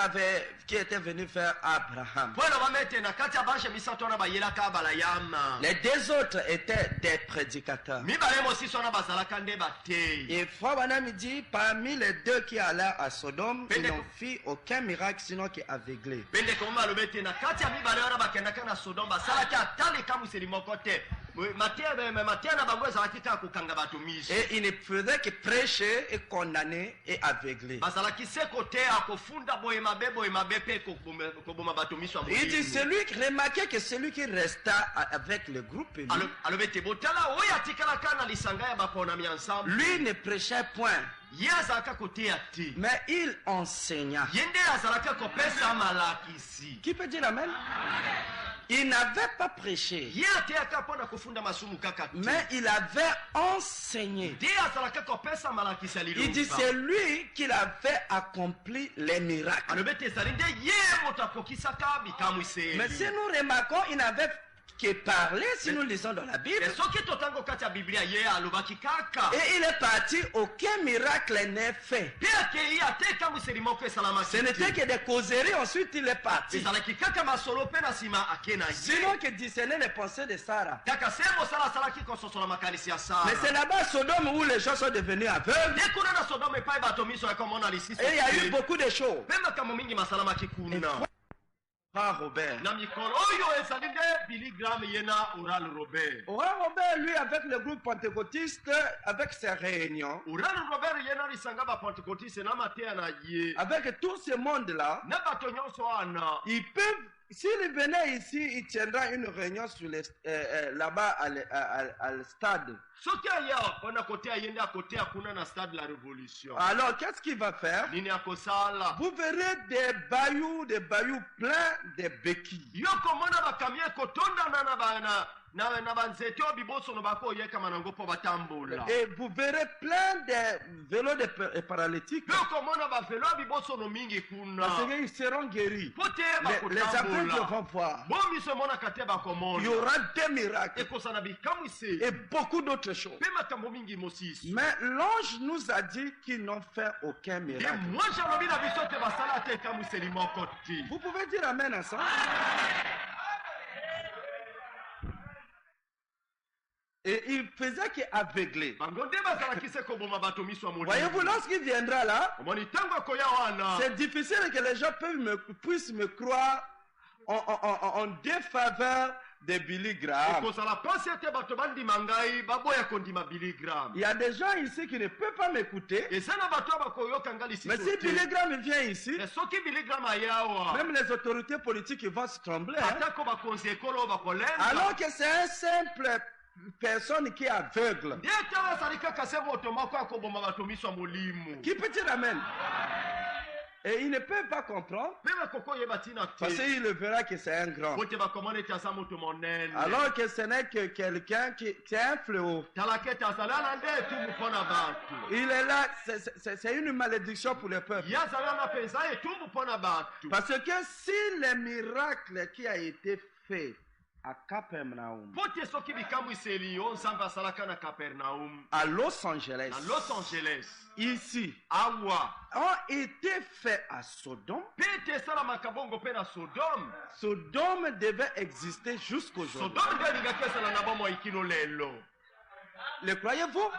étaient venus faire Abraham, po eloba mete na kati ya bange misato wana bayelaka balayama. les 2 autres étaient des prédicateurs. mibale mosusu wana bazalaka nde bateyi. Et Frère Branham dit, parmi les 2 qui allèrent à Sodome, ils n'ont fait aucun miracle sinon qu'aveuglés. mpe ndeko moma alobi ete na kati ya mibale wana bakendaka na sodome basalaki ata likamwiseli moko te. mateya na bango ezalaki kaka kokanga bato miso. Et ils ne faisaient que prêcher et condamner et aveugler. bazalaki se koteya kofunda boye mabe mpe koboma bato miso ya Il dit, molimo. remarquez que celui qui resta avec le groupe, alobi ete botala oyo atikalaka na lisanga ya baponami ya nsambo lui ne prêchait point, ye azalaka koteya te mais il enseigna. ye nde azalaka kopesa malakisi. Qui peut dire amen? Il n'avait pas prêché, ye ateyaka mpo na kofunda masumu kaka te mais il avait enseigné. nde azalaka kopesa malakisi ya Il dit, liloba. c'est lui qui avait accompli les miracles. alobi ete ezali nde ye moto akokisaka bikamwiseli. Mais si nous remarquons, il n'avait que parlé, si nous lisons dans la Bible. soki totango kati ya biblia ye alobaki kaka Et il est parti, aucun miracle n'est fait. mpe akei ate ekamwiseli moko esalamaki Ce n'était que des causeries, ensuite il est parti. ezalaki kaka masolo mpe na nsima ake na ye Sinon que discerner les pensées de Sarah. kaka se mosala asalaki kososola makanisi ya sara. Mais c'est là-bas à Sodome où les gens sont devenus aveugles. nde kuna na sodome epai bato miso yakomona lisusu Et il y a eu beaucoup de choses. mpe makambo mingi masalamaki kuna Frère Robert. na mikolo oyo ezali nde Billy Graham ye na Oral Robert. Frère Robert, lui, avec le groupe pentecôtiste, avec ses réunions, Oral Robert ye na lisanga bapentekotiste na mateya na ye avec tout ce monde-là, na bato nyonso wana ils peuvent, s'il venait ici, il tiendra une réunion sur là-bas à le stade. soki aya mpona koteya ye nde akoteya kuna na stade de la révolution. Alors, qu'est-ce qu'il va faire? nini akosala? Vous verrez des bayous pleins de béquilles. yo komona bakamio ekotondana na banzete oyo bibosono bakoyekama nango mpo batambola. Et vous verrez plein de vélos de paralytiques. mpe okomona bavelo ya bibosono mingi kuna Parce qu'ils seront guéris. mpo te Les aveugles bakotambola vont voir. bo miso emonaka te Il y bakomona aura des miracles ekosana bikamwisi et beaucoup d'autres choses. mpe makambo mingi mosusu. Mais l'ange nous a dit qu'ils n'ont fait aucun mpe miracle. mwasi alobi na biso te basala te ekamwiseli moko te. Vous pouvez dire amen ensemble. Et il faisait qu'aveugler. bango nde bazalakisa koboma bato miso ya molimo. Voyez-vous, lorsqu'il viendra là, omoni ntango akoya wana c'est difficile que les gens puissent me croire en défaveur de Billy Graham. ekozala pasi ete bato bandima ngai baboya kondima Billy Graham. Il y a des gens ici qui ne peuvent pas m'écouter. eza na bato oyo bakoyoka nga lisusu Mais si te. Billy Graham vient ici, Mais soki Billy Graham aya awa même les autorités politiques ils vont se trembler. Hein? atako bakonzi ekolo oyo bakolenga Alors que c'est un simple personne qui est aveugle. nde ete bazali kaka se moto moko akoboma bato miso ya molimo Qui peut dire amen? Et ils ne peuvent pas comprendre mpe bakoko oyeba ntina parce te qu'il le verra que c'est un grand. po ete bakomona ete aza moto monene Alors que ce n'est que quelqu'un qui c'est un fléau. talaka ete azali ana nde etumbu mpo na bato Il est là, c'est une malédiction pour le peuple. ye azali ana mpenza etumbu mpo na bato Parce que si le miracle qui a été fait à Capernaum, po te soki bikambwiseli oyo nzambe asalaka na Capernaum à Los Angeles, na Los Angeles ici, awa ont été faits à Sodome, mpe ete esalamaka bongo mpe na Sodome Sodome devait exister jusqu'aujourd'hui. Sodome nde alingaki esala na bomoi kino lelo. Le croyez-vous?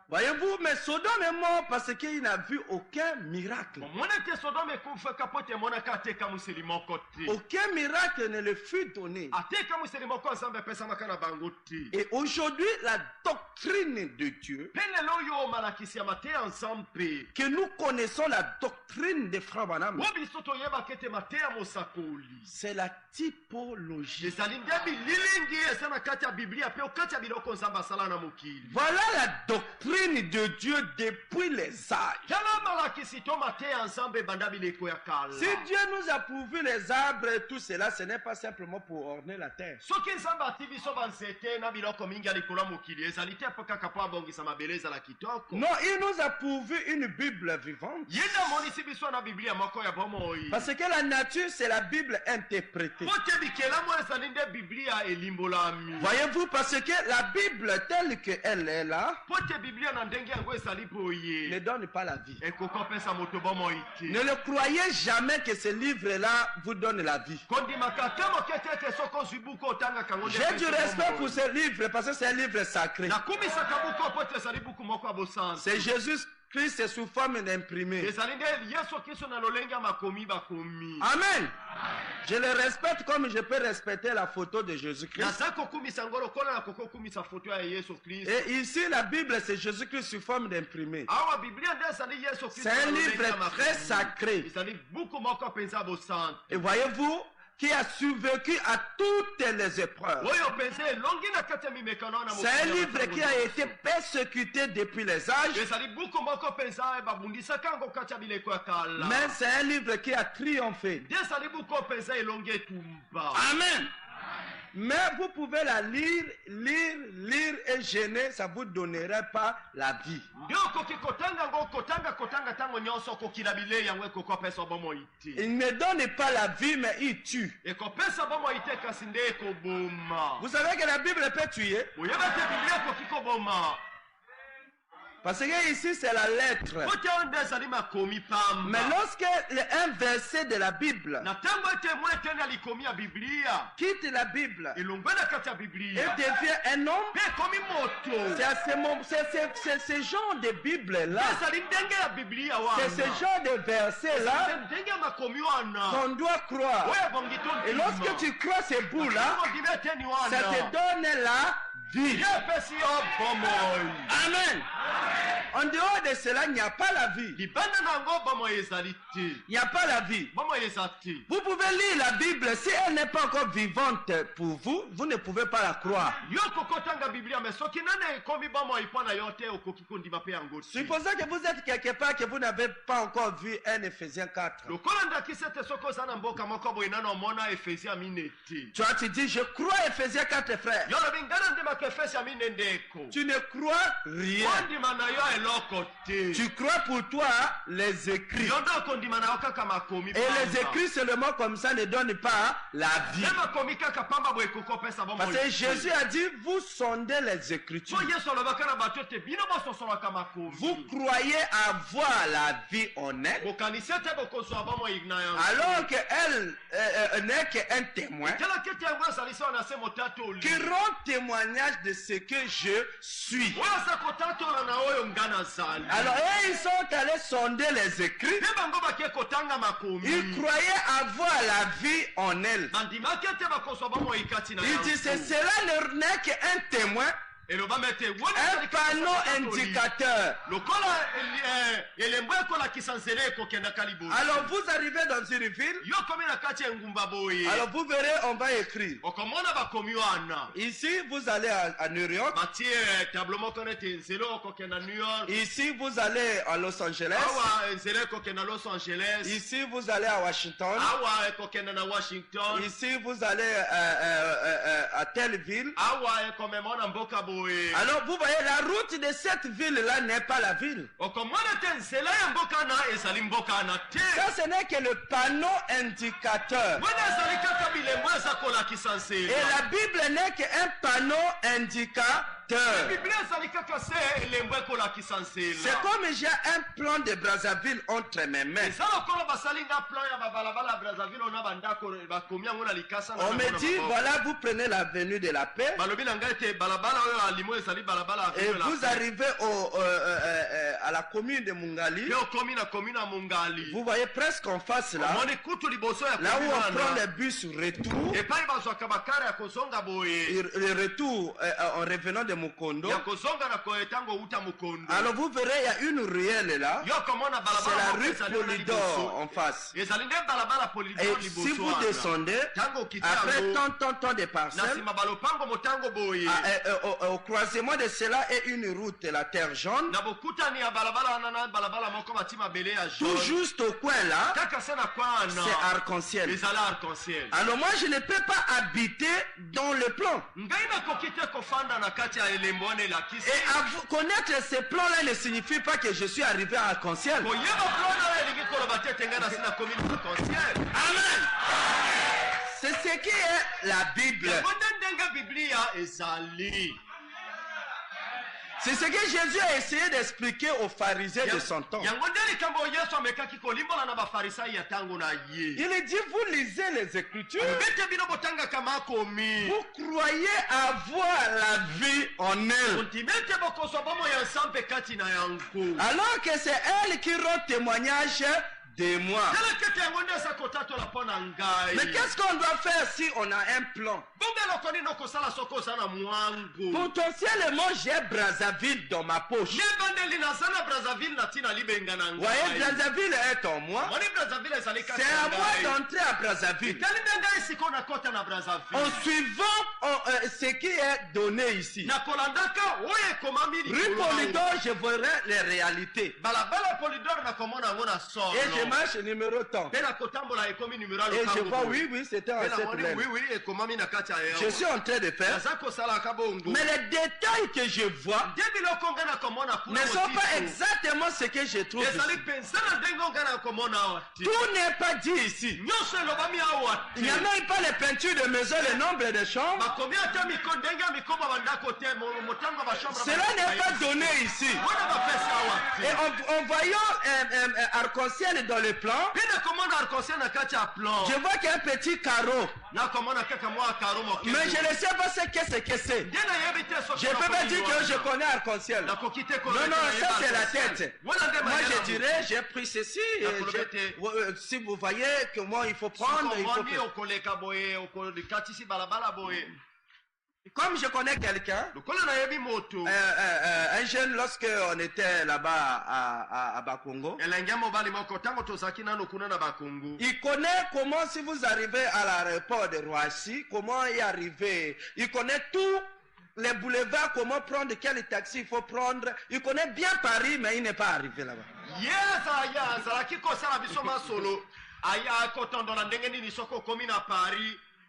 Voyez-vous, mais Sodome est mort parce qu'il n'a vu aucun miracle. omona ete Sodome ekufaka po ete emonaka ate ekamwiseli moko te Aucun miracle ne le fut donné. ate ekamwiseli moko nzambe epesamaka na bango te Et aujourd'hui, la doctrine de Dieu, mpe lelo oyo malakisi ya mateya nzambe que nous connaissons la doctrine de Frère Branham, oyo biso toyebaka ete mateya mosakoli c'est la typologie. ezali nde bililingi eza na kati ya biblia mpe okati ya biloko nzambe asala na mokili Voilà la doctrine de Dieu depuis les âges. tala malakisi to mateya nzambe ebanda bileko ya kala Si Dieu nous a pourvu les arbres et tout cela, ce n'est pas simplement pour orner la terre. soki nzambe ati biso banzete na biloko mingi ya likolo ya mokili ezali te mpo kaka mpo abongisa mabele ezala kitoko Non, il nous a pourvu une Bible vivante. ye nde amonisi biso na biblia moko ya bomoi Parce que la nature, c'est la Bible interprétée. po te bikelamu ezali nde biblia elimbolami Voyez-vous, parce que la Bible telle qu'elle est là, po te biblia na ndenge yango ezali ne boye donne pas la vie. ekoki opesa moto bomoi te Ne le croyez jamais que ce livre-là vous donne la vie. kondimaka te moke te ete soki ozwi buku otangaka yango nde J'ai du epesi respect bomoi. pour ce livre parce que c'est un livre sacré. nakumisaka buku po te ezali buku moko ya bosantu C'est Jésus-Christ sous forme d'imprimé. ezali nde yesu kristo na lolenge ya makomi bakomi Amen. Je le respecte comme je peux respecter la photo de Jésus-Christ. naza kokumisa yango lokola nakoki okumisa foto ya yesu kristo Et ici, la Bible, c'est Jésus-Christ sous forme d'imprimé. awa biblia nde ezali yesu kristo C'est un na lolenge livre ya makomi. très sacré. ezali buku moko mpenza ya bosantu Et voyez-vous, qui a survécu à toutes les épreuves. oyo mpenza elongi na kati ya mimekano na C'est un livre qui a été persécuté depuis les âges, ezali buku moko mpenza babundisaka yango kati ya bileko ya kala mais c'est un livre qui a triomphé. nde ezali buku oyo mpenza elongi etumba Amen. Mais vous pouvez la lire et gêner, ça ne vous donnerait pas la vie. nde okoki kotanga yango kotanga ntango nyonso okokila bilei yango ekoki opesa bomoi te Il ne donne pas la vie, mais il tue. ekopesa bomoi te kasi nde ekoboma Vous savez que la Bible peut tuer, oyeba te biblia ekoki koboma parce que ici c'est la lettre. po te oyo nde ezali makomi pamba Mais lorsque un verset de la Bible na ntango ete mwa eteni ya likomi ya biblia quitte la Bible elongwe na kati ya et biblia devient un homme, mpe ekomi moto c'est à c'est ce genre de Bible-là, ezali ndenge ya biblia c'est ce wana genre de verset-là ndenge ya makomi wana qu'on doit croire. oyo ebongi Et lorsque tu crois ces bouts-là, ondimi eteni ça te wana donne la vie. ye epesi yo bomoi Amen. En dehors de cela, il n'y a pas la vie. libanda na yango bomoi ezali te Il n'y a pas la vie. bomoi eza te Vous pouvez lire la Bible. Si elle n'est pas encore vivante pour vous, vous ne pouvez pas la croire. yo kokotanga biblia me soki nani ekomi bomoi mpo na yo te okoki kondima mpe yango te Supposons que vous êtes quelque part que vous n'avez pas encore vu 1 Éphésiens 4. lokola ndakisi ete soki oza na mboka moko boye nano omona efesia mine te Toi, tu dis, je crois Éphésiens 4, frère. yo lobi ngana ndima Tu ne crois rien. Tu crois pour toi les écrits. Et les écrits seulement comme ça ne donnent pas la vie. Parce que Jésus a dit, vous sondez les Écritures. Vous croyez avoir la vie en elle, alors qu'elle n'est qu'un témoin qui rend témoignage de ce que je suis. Alors ils sont allés sonder les Écrits. Ils croyaient avoir la vie en elle. Il dit, cela n'est qu'un témoin, un panneau indicateur. Alors vous arrivez dans une ville, alors vous verrez, on va écrire. Ici vous allez à New York. Ici vous allez à Los Angeles. Ici vous allez à Washington. Ici vous allez à telle ville. Alors vous voyez, la route de cette ville-là n'est pas la ville. Ça, ce n'est que le panneau indicateur. Et la Bible n'est qu'un panneau indicateur. C'est comme j'ai un plan de Brazzaville entre mes mains. On me dit, voilà, vous prenez l'avenue de la paix. Et vous arrivez à la commune de Mungali. Vous voyez presque en face là. Là où on prend le bus retour. Le retour en revenant de Mukondo. Alors vous verrez, il y a une ruelle là. C'est la rue Polydor en face. Et si vous descendez, après tant de parcelles, au croisement de cela est une route, la terre jaune. Tout juste au coin là, c'est arc-en-ciel. Alors moi je ne peux pas habiter dans le plan. Et connaître ces plans-là ne signifie pas que je suis arrivé à arc-en-ciel. Amen. C'est ce qui est la Bible. C'est ce que Jésus a essayé d'expliquer aux pharisiens de son temps. Il dit, vous lisez les Écritures, vous croyez avoir la vie en elle, alors que c'est elle qui rend témoignage de moi. Mais qu'est-ce qu'on doit faire si on a un plan? Potentiellement, j'ai Brazzaville dans ma poche. Vous voyez, Brazzaville est en moi. C'est à moi d'entrer à Brazzaville. En suivant ce qui est donné ici. Rue Polydor, je verrai les réalités. Et je marche numéro temps. Et je vois, oui, c'était en cette laine. Je suis en train de faire. Mais les détails que je vois ne sont pas exactement ce que je trouve ici. Tout n'est pas dit ici. Il n'y a même pas les peintures de maison, le nombre de chambres. Cela n'est pas donné ici. Et en voyant arc-en-ciel dans le plan, je vois qu'il y a un petit carreau. Mais je ne sais pas ce que c'est. Je ne peux pas dire que je connais arc-en-ciel. Non, ça c'est la tête. Moi je dirais, j'ai pris ceci. Si vous voyez comment il faut prendre, il faut faire. Comme je connais quelqu'un, un jeune, lorsque on était là-bas à Bakongo, il connaît comment, si vous arrivez à l'aéroport de Roissy, comment y arriver. Il connaît tous les boulevards, comment prendre, quel taxi il faut prendre. Il connaît bien Paris, mais il n'est pas arrivé là-bas.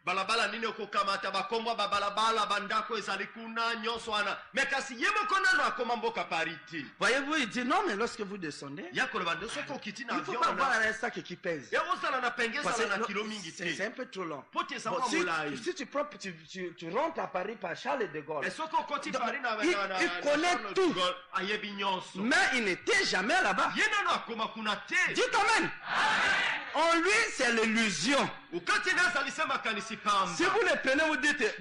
balabala nini okokamata bakombo babalabala bandako ezali kuna nyonso wana mais kasi ye moko nano akoma mboka parité. Voyez-vous, il dit non, mais lorsque vous descendez, ya koloba nde soki okiti na il ne faut avion pas avoir wana un sac qui pèse. ye ozala na penge Parce ezala na que kilo mingi c'est te un peu trop long. po te eza Bon, mwa si molai. tu rentres à Paris par Charles de Gaulle, Et soki okoti Donc, Paris na il connaît Charles de tout. Gaulle, ayebi nyonso mais il n'était jamais là-bas. ye nano akoma kuna te. Dites amen. En lui, c'est l'illusion. okati nde ezalisa makanisi pamba. Si vous le prenez,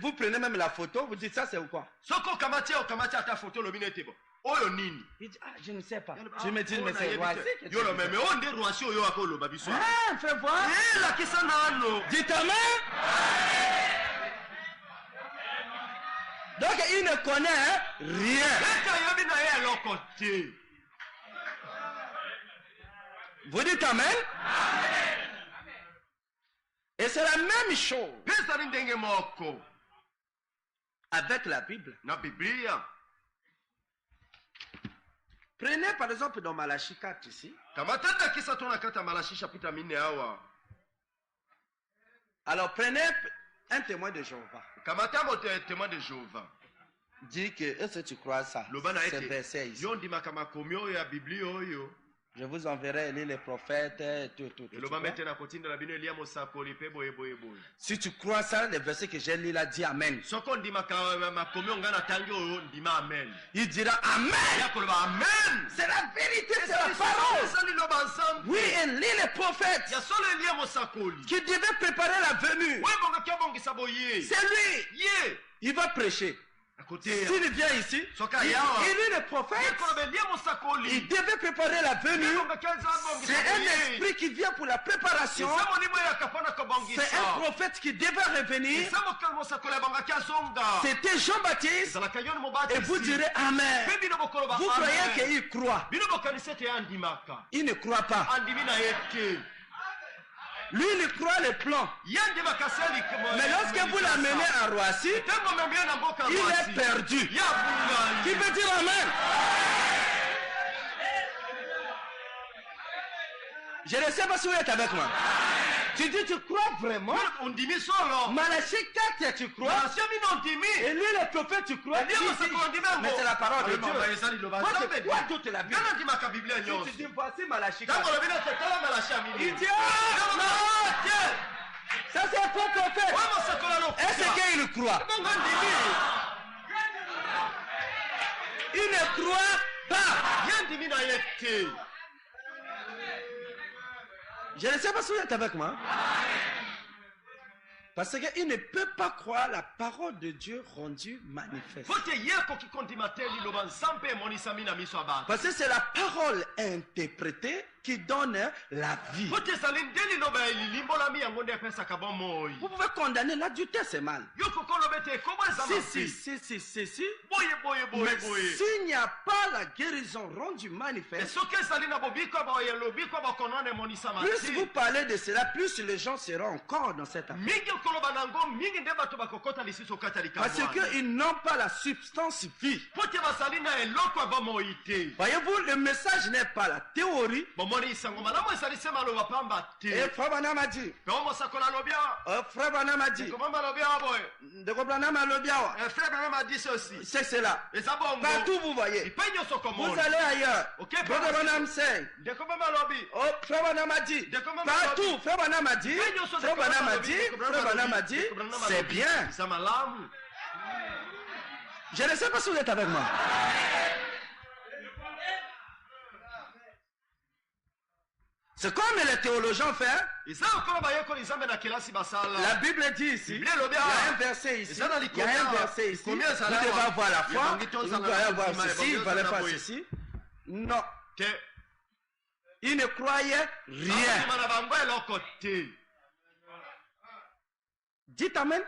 vous prenez même la photo, vous dites ça c'est quoi? soki okamati ata foto olobi nete bo oyo nini. Il dit, ah, je ne sais pas. Ah, Je me dis, mais c'est Roissy que tu yolo dis. meme oyo nde Roissy oyo aka oloba biso. Ah, fais voir. lakisa nano. Dites amen. Donc il ne connaît rien. ete ayebi na ye eloko te. Vous dites amen. Et c'est la même chose mpe ezali ndenge moko avec la Bible. na biblia. Prenez par exemple dans Malachie 4 ici. kamata ndakisa to na kati ya Malachi chapitre 4 awa. Alors prenez un témoin de Jéhovah. kamata moto ya témoin de Jéhovah. Dis que, est-ce que tu crois ça? loba na C'est ete verset ici. yo ndimaka makomi oyo ya biblia oyo. Je vous enverrai lire les prophètes, tout. Tu eloba vois? mete na kotindela bino elia mosakoli mpe boyeboyeboye. Si tu crois ça, le verset que j'ai lu là dit amen. soki ondimaka makomi oyo ngai natangi oyo ndima amen. Il dira amen. ya koloba amen. C'est la vérité, c'est la parole. eza liloba nzambe. Oui, et lis les prophètes ya solo elia mosakoli qui devaient préparer la venue. oyo ebongaki abongisa boye. C'est lui. ye Il va prêcher. akoteya S'il vient ici, Soka il yawa. lit les prophètes. ye koloba elia Il mosakoli devait préparer la venue. ebongaki aza C'est abongisa un boye. esprit qui vient pour la préparation. eza molimo eyaka mpona C'est kobongisa. un prophète qui devait revenir. eza mosakoli abongaki azonga. C'était Jean-Baptiste. ezalaka yoni Et vous mobatisi. direz amen. mpe bino bokoloba Vous croyez qu'il croit. bino bokanisi ete ye andimaka. Il ne croit pas. andimi na ye te. Lui, il croit les plans. ye andimaka se Mais lorsque vous l'amenez à Roissy, ntango membi ye na mboka il mwasi, est perdu. ye abungani. Qui peut dire amen? Je ne sais pas si vous êtes avec moi. Tu dis, tu crois vraiment? ondimi solo. Malachie 4, tu crois? Malachie mino ondimi. Et lui, le prophète, tu crois? Elia mosakoli ondimi yango. Mais c'est la parole de Dieu. eza liloba Moi, nzambe c'est quoi toute la Bible? ngai nandimaka biblia Si tu nyonso. dis, voici Malachie ntango 4. olobi nete tala Malachi ya Il mingi. dit, ah, non, ça c'est ton prophète. oyo mosakoli alokufa. Est-ce qu'il croit? bongo ndimi. Il ne croit pas. ye ndimi na ye te. Je ne sais pas si vous êtes avec moi. Parce qu'il ne peut pas croire la parole de Dieu rendue manifeste. po te ye akoki kondima te liloba nzambe emonisami na miso ya bato. Parce que c'est la parole interprétée qui donne la vie. po te ezali nde liloba elilimbolami yango nde epesaka bomoi. Vous pouvez condamner l'adultère, c'est mal. yo kokoloba ete ekomo eza Si. boye. Mais s'il n'y a pas la guérison rendue E manifeste, soki ezali na bobiko lobiko bakono na emonisama plus vous te. parlez de cela, plus les gens seront encore dans cette affaire. mingi okoloba nango mingi nde bato bakokota lisusu okati ya likambo Parce wana. qu'ils n'ont pas la substance vie. po te bazali na eloko ya bomoi te. Voyez-vous, le message n'est pas la théorie. bomoni isango malamu ezali se maloba pamba te. Et Frère Branham a dit, pe o mosakoli alobi awa. Frère Branham a dit, ekomama alobi awa boye. Ndeko Branham a dit, frère Branham a dit ceci. c'est cela. eza bongo. Partout vous voyez. epai nyonso Vous komona. allez ailleurs. Ok, Brother Branham sait. ndeko mama alobi. Oh, Frère Branham a dit. Ndeko mama Partout, alobi. Frère Branham a dit. Epai nyonso Frère ndeko mama Branham a alobi, dit. ndeko Branham Frère Branham a alobi, dit. ndeko Branham C'est alobi. bien. eza malamu. Je ne sais pas si vous êtes avec moi. C'est comme les théologiens font. eza okolo bayekoli nzambe na kelasi basala. La Bible dit ici. Il y a un verset ici. Il y a un verset ici. Vous devez avoir la foi. Vous devez avoir ceci. Il ne fallait pas ceci. Non. te Il ne croyait rien. andima na bango eloko te. Dites amen.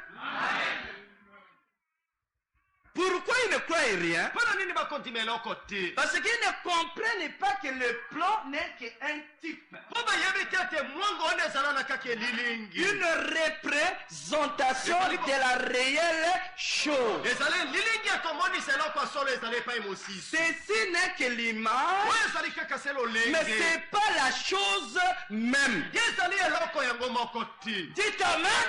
Pourquoi ils ne croient rien? mpona nini bakondima eloko te? Parce qu'ils ne comprennent pas que le plan n'est qu'un type. mpo bayebi te ete mwango wana ezala na kaka elilingi, Une représentation de la réelle chose. ezali lilingi ya komonisa eloko ya solo ezali epai mosusu. Ceci n'est que l'image, oyo ezali kaka se mais lolenge, c'est pas la chose même. ye ezali eloko yango moko te. Dites Amen.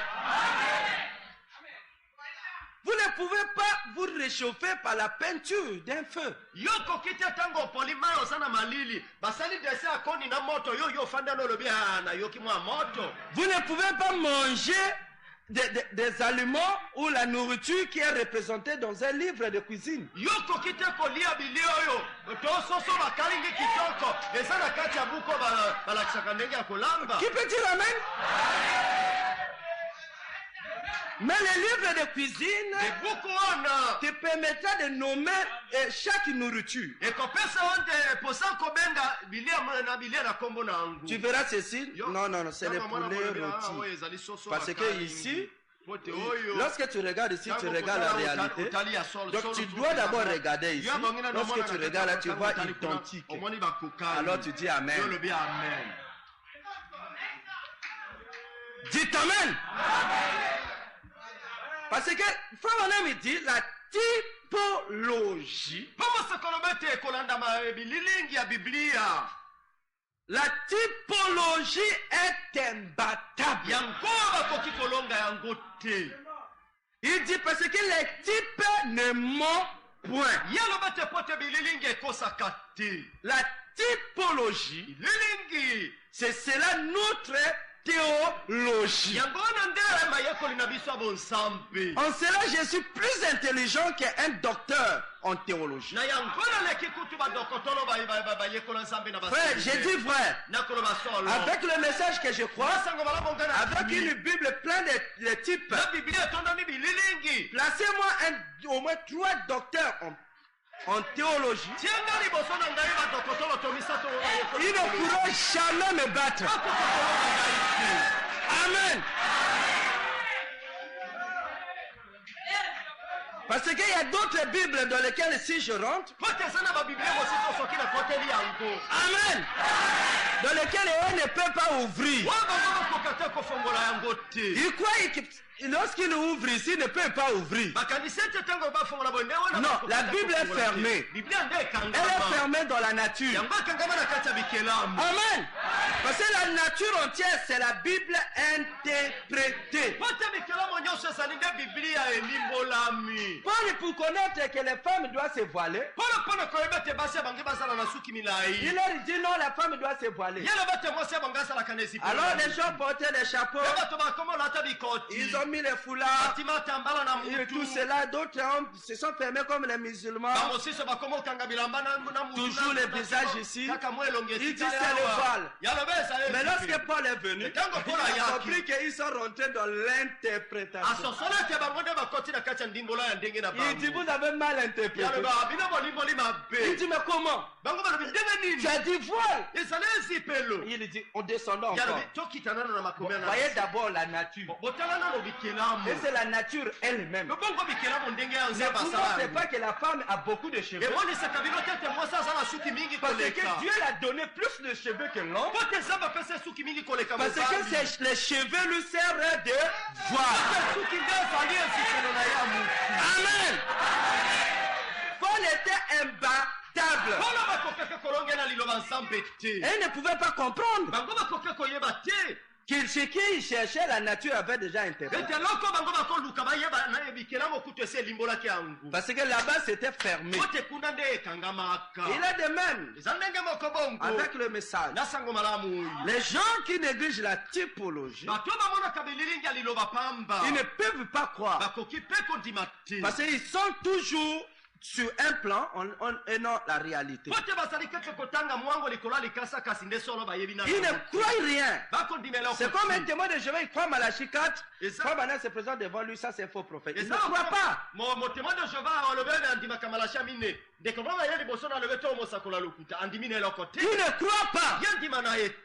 Vous ne pouvez pas vous réchauffer par la peinture d'un feu. yo koki te ntango opoli mai oza na malili basali dese akoni na moto yo ofanda na olobi nayoki mwa moto. Vous ne pouvez pas manger des aliments ou la nourriture qui est représentée dans un livre de cuisine. yo koki te kolia bili oyo to soso bakalingi kitoko eza na kati ya buko balakisaka ndenge ya kolamba. Qui peut dire Amen? Mais le livre de cuisine ebuku wana te permettra de nommer chaque nourriture. ekopesa onde posa kobenga bilia na bilia na kombo na yango. Tu verras ceci. Yo, Non, c'est le kama mwana poulet molobi, oyo rôti. ezali soso Parce que bakalingi. ici, Pote oyo, lorsque tu regardes ici, tu tango regardes la kotala réalité. utali ya solo, Donc solo tu tu dois d'abord regardes. regarder ici. Yo bangina na Lorsque mwana tu na regardes là, kati tu tango vois utali kuna, identique. omoni bakokani. Alors tu dis Yo Amen. lobi amen. Dites Amen. Parce que Frère Branham dit la typologie. Pomo sekolobete ekolanda bililingi ya Biblia. La typologie est imbattable. Yango bakoki kolonga yango te. Il dit parce que les types ne mentent point. Yalobete pote bililingi ekosaka te. La typologie, Bililingi c'est cela notre théologie. yango wana nde mayekoli na biso ya bonsambe. En cela, je suis plus intelligent qu'un docteur en théologie. Na yango naleki kutu badokotolo bayekola nzambe na Frère, j'ai dit vrai. nakoloba solo. Avec le message que je crois, Basango balabonga na avec kimi. une Bible pleine de types, Na Biblia etondani bililingi. placez-moi au moins 3 docteurs en théologie. Tienga liboso na ngai badokotolo to misato Ils ne pourront jamais me battre. Amen. Parce qu'il y a d'autres Bibles dans lesquelles si je rentre, Amen, dans lesquelles on ne peut pas ouvrir. Il croit que lorsqu'il ouvre ici, il ne peut pas ouvrir. Non, la Bible est fermée. Elle est fermée dans la nature. Amen. Parce que la nature entière, c'est la Bible interprétée. Pour connaître que les femmes doivent se voiler, il leur dit non, la femme doit se voiler. Alors les gens portaient des chapeaux, ils ont mis les foulards, et tout cela. D'autres hommes se sont fermés comme les musulmans. Toujours les visages ici. Ils disent c'est le voile. Mais lorsque Paul est venu, il a compris qu'ils sont rentrés dans l'interprétation. Il dit vous avez mal interprété. Il dit mais comment? Tu as dit voile. Il dit on descend encore. Voyez d'abord la nature. Et c'est la nature elle-même. Ne pensez pas que la femme a beaucoup de cheveux. Parce que Dieu l'a donné plus de cheveux que l'homme. Parce que les cheveux lui servent de voile. Amen. Paul était imbattable. Et il ne pouvait pas comprendre ce qu'il cherchait, la nature avait déjà interprété. Parce que là-bas c'était fermé. Il est de même avec le message. Les gens qui négligent la typologie, ils ne peuvent pas croire. Parce qu'ils sont toujours sur un plan et non la réalité. Ils ne croient rien. C'est comme un témoin de Jéhovah, il croit Malachie 4. Quand Bana se présente devant lui, ça c'est faux prophète. Il ne croit pas. Il ne croit pas.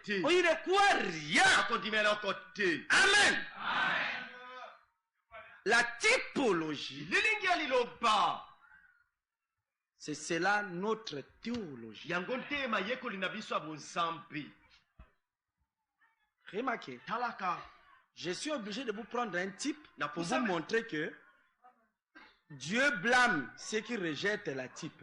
Il ne croit rien. Amen. La typologie C'est cela notre théologie. yango ntema yekoli na biso ya bonsampi. Remarquez, Talaka je suis obligé de vous prendre un type Na pour vous kusama- montrer que Dieu blâme ceux qui rejettent la type.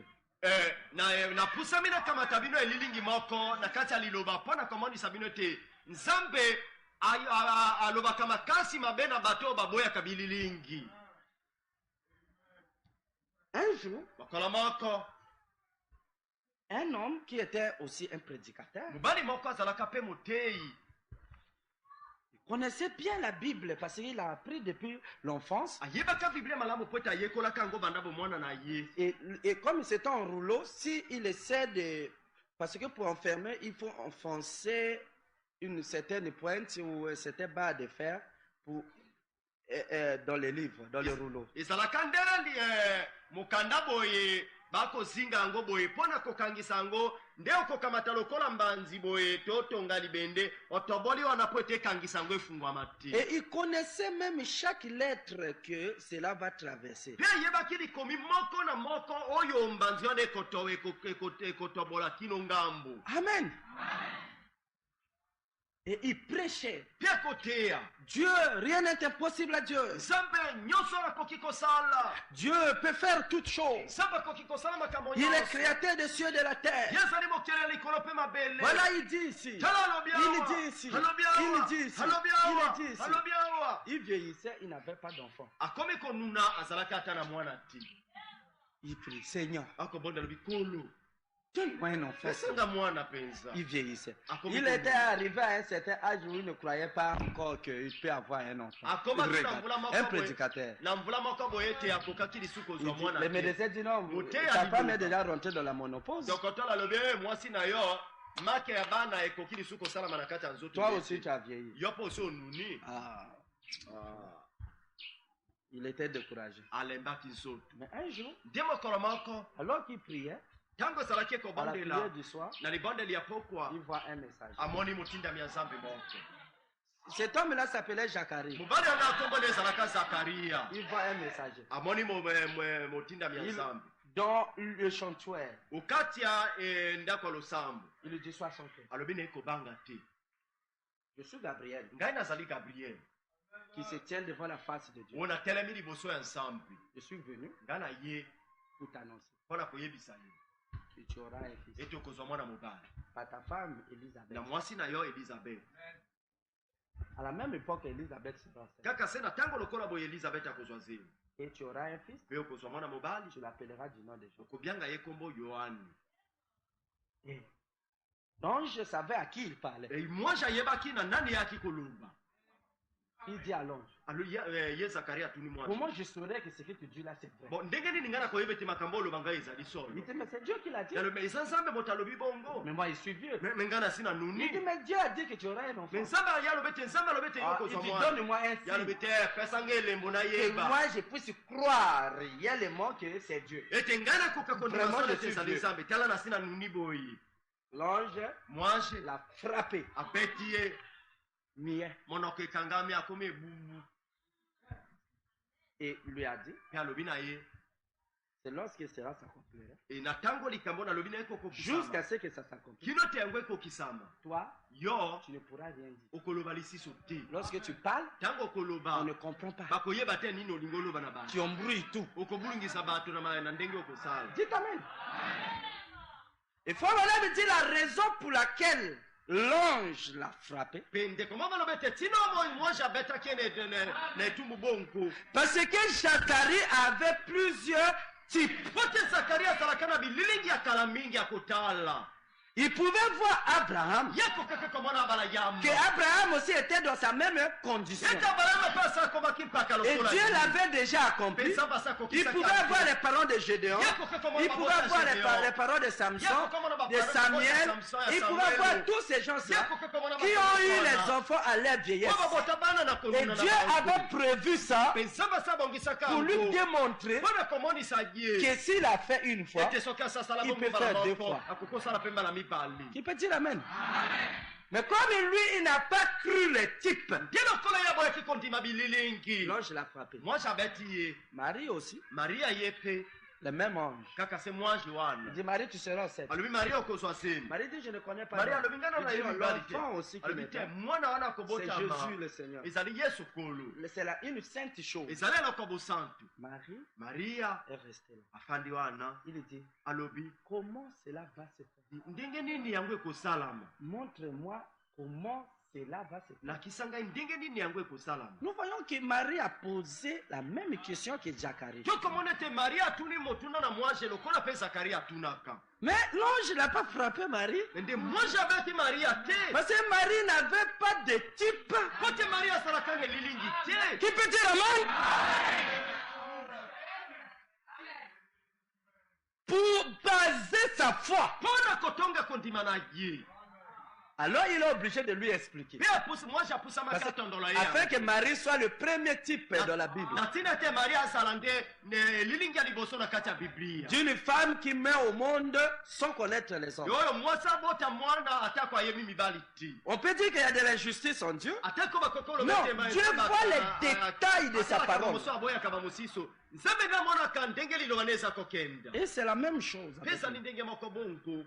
na pusami na kamata bino elilingi moko na kati ya liloba mpo na komonisa bino te nzambe alobaka makasi mabe na bato oyo baboyaka bililingi. Un jour, Mokolo moko un homme qui était aussi un prédicateur, mobali moko azalaka mpe moteyi, il connaissait bien la Bible parce qu'il a appris depuis l'enfance. ayebaka biblia malamu po ete ayekolaka yango banda bomwana na ye. Et comme c'était en rouleau, s'il essaie de... Parce que pour enfermer, il faut enfoncer une certaine pointe ou une certaine barre de fer pour, dans les livres, dans le rouleau. ezalaka ndenge mokanda boye bakozinga yango boye mpo na kokangisa yango nde okokamata lokola mbanzi boye totonga libende otoboli wana po ete ekangisa yango efungwama te. Et il connaissait même chaque lettre que cela va traverser. mpe ayebaki likomi moko na moko oyo mbanzi wana ekotobola kino ngambo. Amen. Et il prêchait. mpe akoteya Dieu, rien n'est impossible à Dieu. nzambe nyonso akoki kosala. Dieu peut faire toutes choses. nzambe akoki kosala makambo Il est nyonso. créateur des cieux et de la terre. ye azali mokili ya likolo mpe mabele. Voilà, il dit ici. tala alobi awa. Il dit ici. alobi Il awa. dit ici. alobi Il awa. dit ici. alobi awa. Il vieillissait, il n'avait pas d'enfant. akomi konuna azalaki ata na mwana te. Il prie, Seigneur, akobonda lobi kolo donne-moi un enfant. pesanga mwana penza. Il vieillissait. Akomi Il konuna. était arrivé à un certain âge où il ne croyait pas encore qu'il peut avoir un enfant. Akoma Il tu regarde. na mvula moko Un boye. prédicateur. na mvula moko boye ete akokaki lisuku Il kozwa dit- mwana les te. médecins disent non, Moté sa à femme Liboba. est déjà rentrée dans la ménopause. dokotala alobi mwasi na yo make ya bana ekoki lisuku kosalama na kati ya nzoto. Toi aussi tu as vieilli. yo mpo osi onuni. Ah, il était découragé. alembaki nzoto. Mais un jour, nde mokolo moko alors qu'il priait, ntango ezalaki à la ekobondela prière du soir, na libondeli ya pokwa il voit un message. amoni motindami ya nzambe moko. Cet homme-là s'appelait Zacharie. mobali wana akombona ezalaka zakaria. Il voit un messager. amoni motindami ya Il- nzambe Dans le chantuaire, okati ya ndako ya losambo. il lui dit sois son cœur. alobi na ekobanga te. Je suis Gabriel, ngai nazali gabriel qui se tient devant la face de Dieu. oyo natelemi liboso ya nzambe. Je suis venu ngai na ye pour t'annoncer mpo na koyebisa yo que tu auras un fils. ete okozwa mwana mobali Par ta femme, Elisabeth. na mwasi na yo elizabeth. À la même époque, Elisabeth sera enceinte. kaka se na ntango lokola boye elizabeth akozwa zelo Et tu auras un fils, mpe okozwa mwana mobali tu l'appelleras du nom de Jésus. okobianga ye nkombo yohane. Et donc je savais à qui il parlait. mwasi ayebaki na nani yaki koloba. Il dit à l'ange, ye zakari atuni comment mwasi je saurais que ce que tu dis là c'est vrai? bon ndenge nini ngai nakoyeba ete makambo oloba ngai ezali solo. Il dit, mais c'est Dieu qui l'a dit. yalobi eza nzambe moto alobi bongo. Mais moi, je suis vieux. me ngai nasi na Il dit, nuni. mais Dieu a dit que tu auras un enfant. me nzambe yalobi ete nzambe alobi ete yo Ah, il okozwa dit, mwana. donne-moi un yalobi signe. te pesa ngai elembo Que nayeba moi, je puisse croire réellement que c'est Dieu. ete ngai nakoka kondima Vraiment, solo je ete suis ezali vieux. nzambe tala nasi na nuni boye. L'ange mwasi l'a frappé. abeti ye Mien. monoko ekangami akomi ebubu Et lui a dit, mpe alobi na ye c'est lorsque cela s'accomplira. e na ntango likambo nalobi na ye Jusqu'à kokokisama ce que ça s'accomplisse. kino te yango ekokisama Toi, yo tu ne pourras rien dire. okoloba lisusu te. Lorsque tu parles, ntango on okoloba ne comprend pas. bakoyeba te nini olingi oloba na bato. Tu embrouilles tout. okobulungisa bato na ndenge okosala. Dites Amen. Il faut maintenant me dire la raison pour laquelle l'ange l'a frappé. mpe ndeko moko alobi ete tina mwasi abetaki ye na etumbu bongo. Parce que Zacharie avait plusieurs types. po te zakari azalaka na bililingi ya kala mingi ya kotala. Il pouvait voir Abraham, ye kokaki komona abala yamba que Abraham aussi était dans sa même condition. ete abalama mpe asakomaki mpaka Et lokola Dieu ye. l'avait déjà accompli. mpe nzambe Il asakokisaki pouvait voir les parents de Gédéon. Il pouvait voir les parents de Samson, de Samuel. Il pouvait voir tous ces gens-là qui ont eu les enfants à leur vieillesse. Et Dieu avait prévu ça mpe nzambe asabongisaka pour lui démontrer mpo na komonisa ye que s'il a fait une fois, ete soki asasala il bongo peut mbala faire deux moko fois. akokosala mpe mbala mibale. qui peut dire Amen. Mais comme lui, il n'a pas cru les types, nde lokola ye aboyaki kondima bililingi l'ange l'a frappé. mwasi abeti ye Marie aussi, maria ye mpe le même ange. kaka se mwanji Il wana dit, Marie, tu seras enceinte. alobi maria okozwa semi Marie dit, je ne connais pas. maria l'homme. alobi ngana Il na dit, ye mibali te l'enfant aussi qui alobi me te donne, mwana wana c'est akobotama Jésus le Seigneur. ezali yesu kolo C'est une sainte chose. ezali eloko bosantu Marie maria est restée là. afandi wana Il dit, alobi comment cela va se faire? ndenge nini yango ekosalama Montre-moi comment cela va se faire. lakisa ngai ndenge nini yango ekosalama Nous voyons que Marie a posé la même question que Zacharie. tokomona ete maria atuni motuna na mwaje lokola mpe zakari atunaka Mais l'ange n'a pas frappé Marie. nde mwaje abeti maria te Parce que Marie n'avait pas de type. po te maria asalaka elilingi te Qui peut dire amen? Pour baser sa foi. mpo na kotonga kondima na ye Alors il est obligé de lui expliquer. mpe mwaje apusamaki Parce atondola ye afin que Marie soit le premier type dans la Bible. na ntina ete maria asala nde elilingi ya liboso na kati ya biblia D'une femme qui met au monde sans connaître les hommes. oyo mwasi abota mwana atako ayebi mibali te On peut dire qu'il y a de l'injustice en Dieu. atako bakokolo Non, Dieu voit les détails de sa parole. moso aboyaka bamosiso nzambe nde amonaka ndenge liloba nde eza kokenda Et c'est la même chose. mpe avec ezali nous. ndenge moko bongo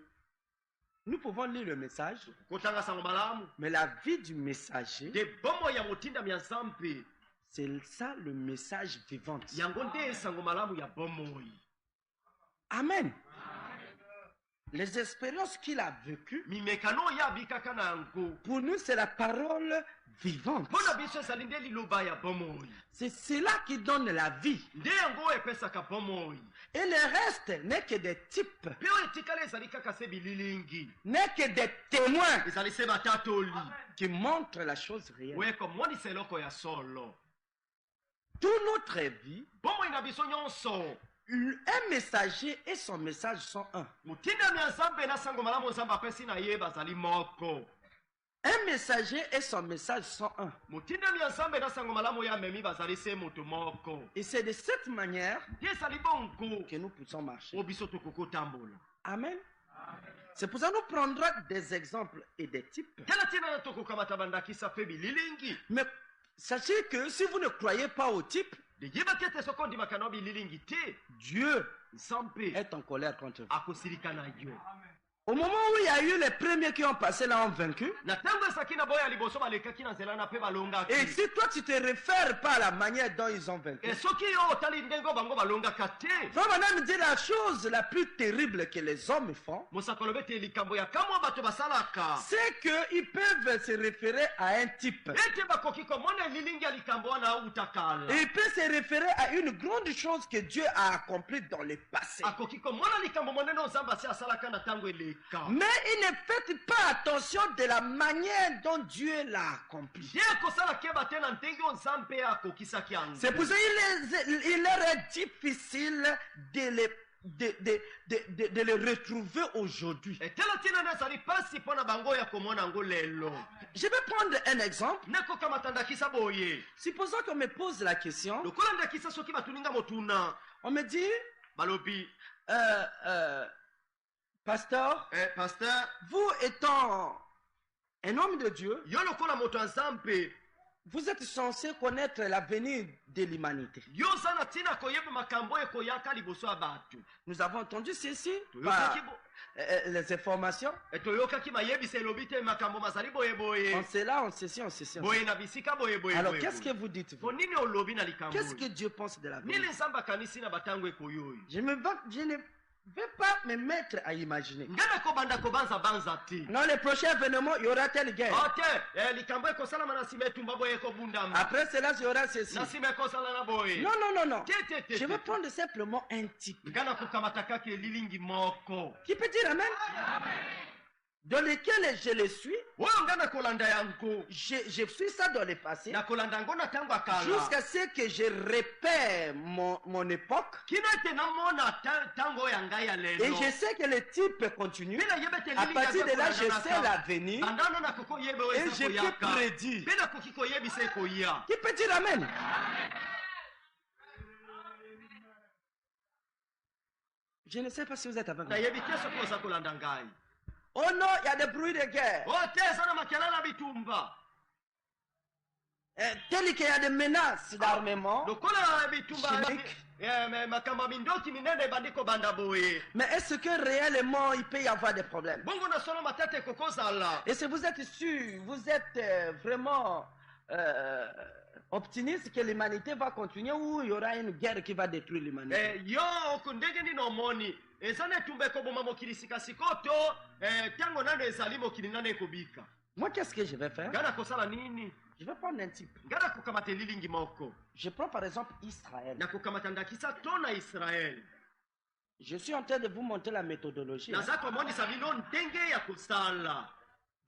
Nous pouvons lire le message, kotanga sango malamu mais la vie du messager, de bomo ya motindami ya nzambe c'est ça le message vivant. yango nde sango malamu ya bomoi Amen. Les expériences qu'il a vécues, mimekano oyo abikaka na yango pour nous, c'est la parole vivante. mpo na biso ezali nde liloba ya bomoi C'est cela qui donne la vie. nde yango oyo epesaka bomoi Et le reste n'est que des types, mpe oyo etikala ezali kaka se bililingi n'est que des témoins ezali se batatoli qui montrent la chose réelle. oyo ekomonisa eloko ya solo Toute notre vie, bomoi na biso nyonso un messager et son message sont un. motindami ya nzambe na sango malamu nzambe apesi na ye bazali moko Un messager et son message sont un. motindami ya nzambe na sango malamu oyo amemi bazali se moto moko Et c'est de cette manière nde ezali bongo que nous puissions marcher. o biso tokoki kotambola Amen. C'est pour ça que nous prendrons des exemples et des types. tala ntina na tokokamata bandakisa mpe bililingi Mais sachez que si vous ne croyez pas au type, deyebaki ete soki ondimaka na bililingi te Dieu nzambe est en colère contre vous. akosilika na yo Au moment où il y a eu les premiers qui ont passé là, ont vaincu. na ntango esaki na boyo ya liboso balekaki na nzela na mpe balongaki Et si toi tu te réfères pas à la manière dont ils ont vaincu, e soki yo otali ndenge oyo bango balongaka te frère Madame dit la chose la plus terrible que les hommes font, mosako alobi ete likambo ya kamwa bato basalaka c'est qu'ils peuvent se référer à un type. ete bakoki komona elilingi ya likambo wana auta kala Et ils peuvent se référer à une grande chose que Dieu a accomplie dans le passé. akoki komona likambo monene oyo nzambe asi asalaka na ntango eleka Mais ils ne font pas attention de la manière dont Dieu l'a accompli. ye akosala keba te na ndenge oyo nzambe akokisaki yango C'est pour ça qu'il leur est difficile de le retrouver aujourd'hui. etala ntina nde ezali mpasi mpo na bango ya komona yango lelo Je vais prendre un exemple. nakokamata ndakisa boye Supposons qu'on me pose la question. lokola ndakisa soki batuninga motuna On me dit, balobi pasteur, pasteur vous étant un homme de Dieu, yo lokola moto ya nzambe vous êtes censé connaître l'avenir de l'humanité. yo oza na ntina koyeba makambo oyo ekoyaka liboso ya bato Nous avons entendu ceci par les informations. toyokaki mayebisa elobi te makambo mazali boyeboye On sait là, on sait ci, on sait ci. boye na bisika boyeboye Alors qu'est-ce que vous dites po vous? nini olobi na likambo Qu'est-ce que oyo Dieu pense de l'avenir? nini nzambe akanisi na batango ekoyo oyo Je ne vais pas me mettre à imaginer. ngai nakobanda kobanzabanza te Dans les prochains événements, il y aura telle guerre. o te likambo ekosalama na nsima etumba boye ekobundama Après cela, il y aura ceci. na nsima ekosala na boye Non, non, non, non. te Je vais prendre simplement un type. ngai nakokamata kaka elilingi moko Qui peut dire Amen? Dans lequel je le suis, oyo ngai nakolanda yango je suis ça dans le passé, nakolanda yango na ntango ya kala jusqu'à ce que je repère mon époque. kino ete namona ntango oyo ya ngai ya Et lelo je sais que le type continue. mpe nayeba ete À elilingi partir de là, je sais azokolanda l'avenir. bandano nakoki oyeba oyo Et eza je peux koyaka prédire. mpe nakoki koyebisa ekoya Qui peut dire Amen? Je ne sais pas si vous êtes avec moi. nayebi te soki oza kolanda ngai Oh non, il y a des bruits de guerre. o te eza na makelele ya bitumba tel qu'il y a des menaces d'armement. Mais est-ce que réellement il peut y avoir des problèmes? Et si vous êtes sûr, vous êtes vraiment optimiste que l'humanité va continuer ou il y aura une guerre qui va détruire l'humanité? Moi, qu'est-ce que je vais faire? Je vais prendre un type. Je prends par exemple Israël. Je suis en train de vous montrer la méthodologie.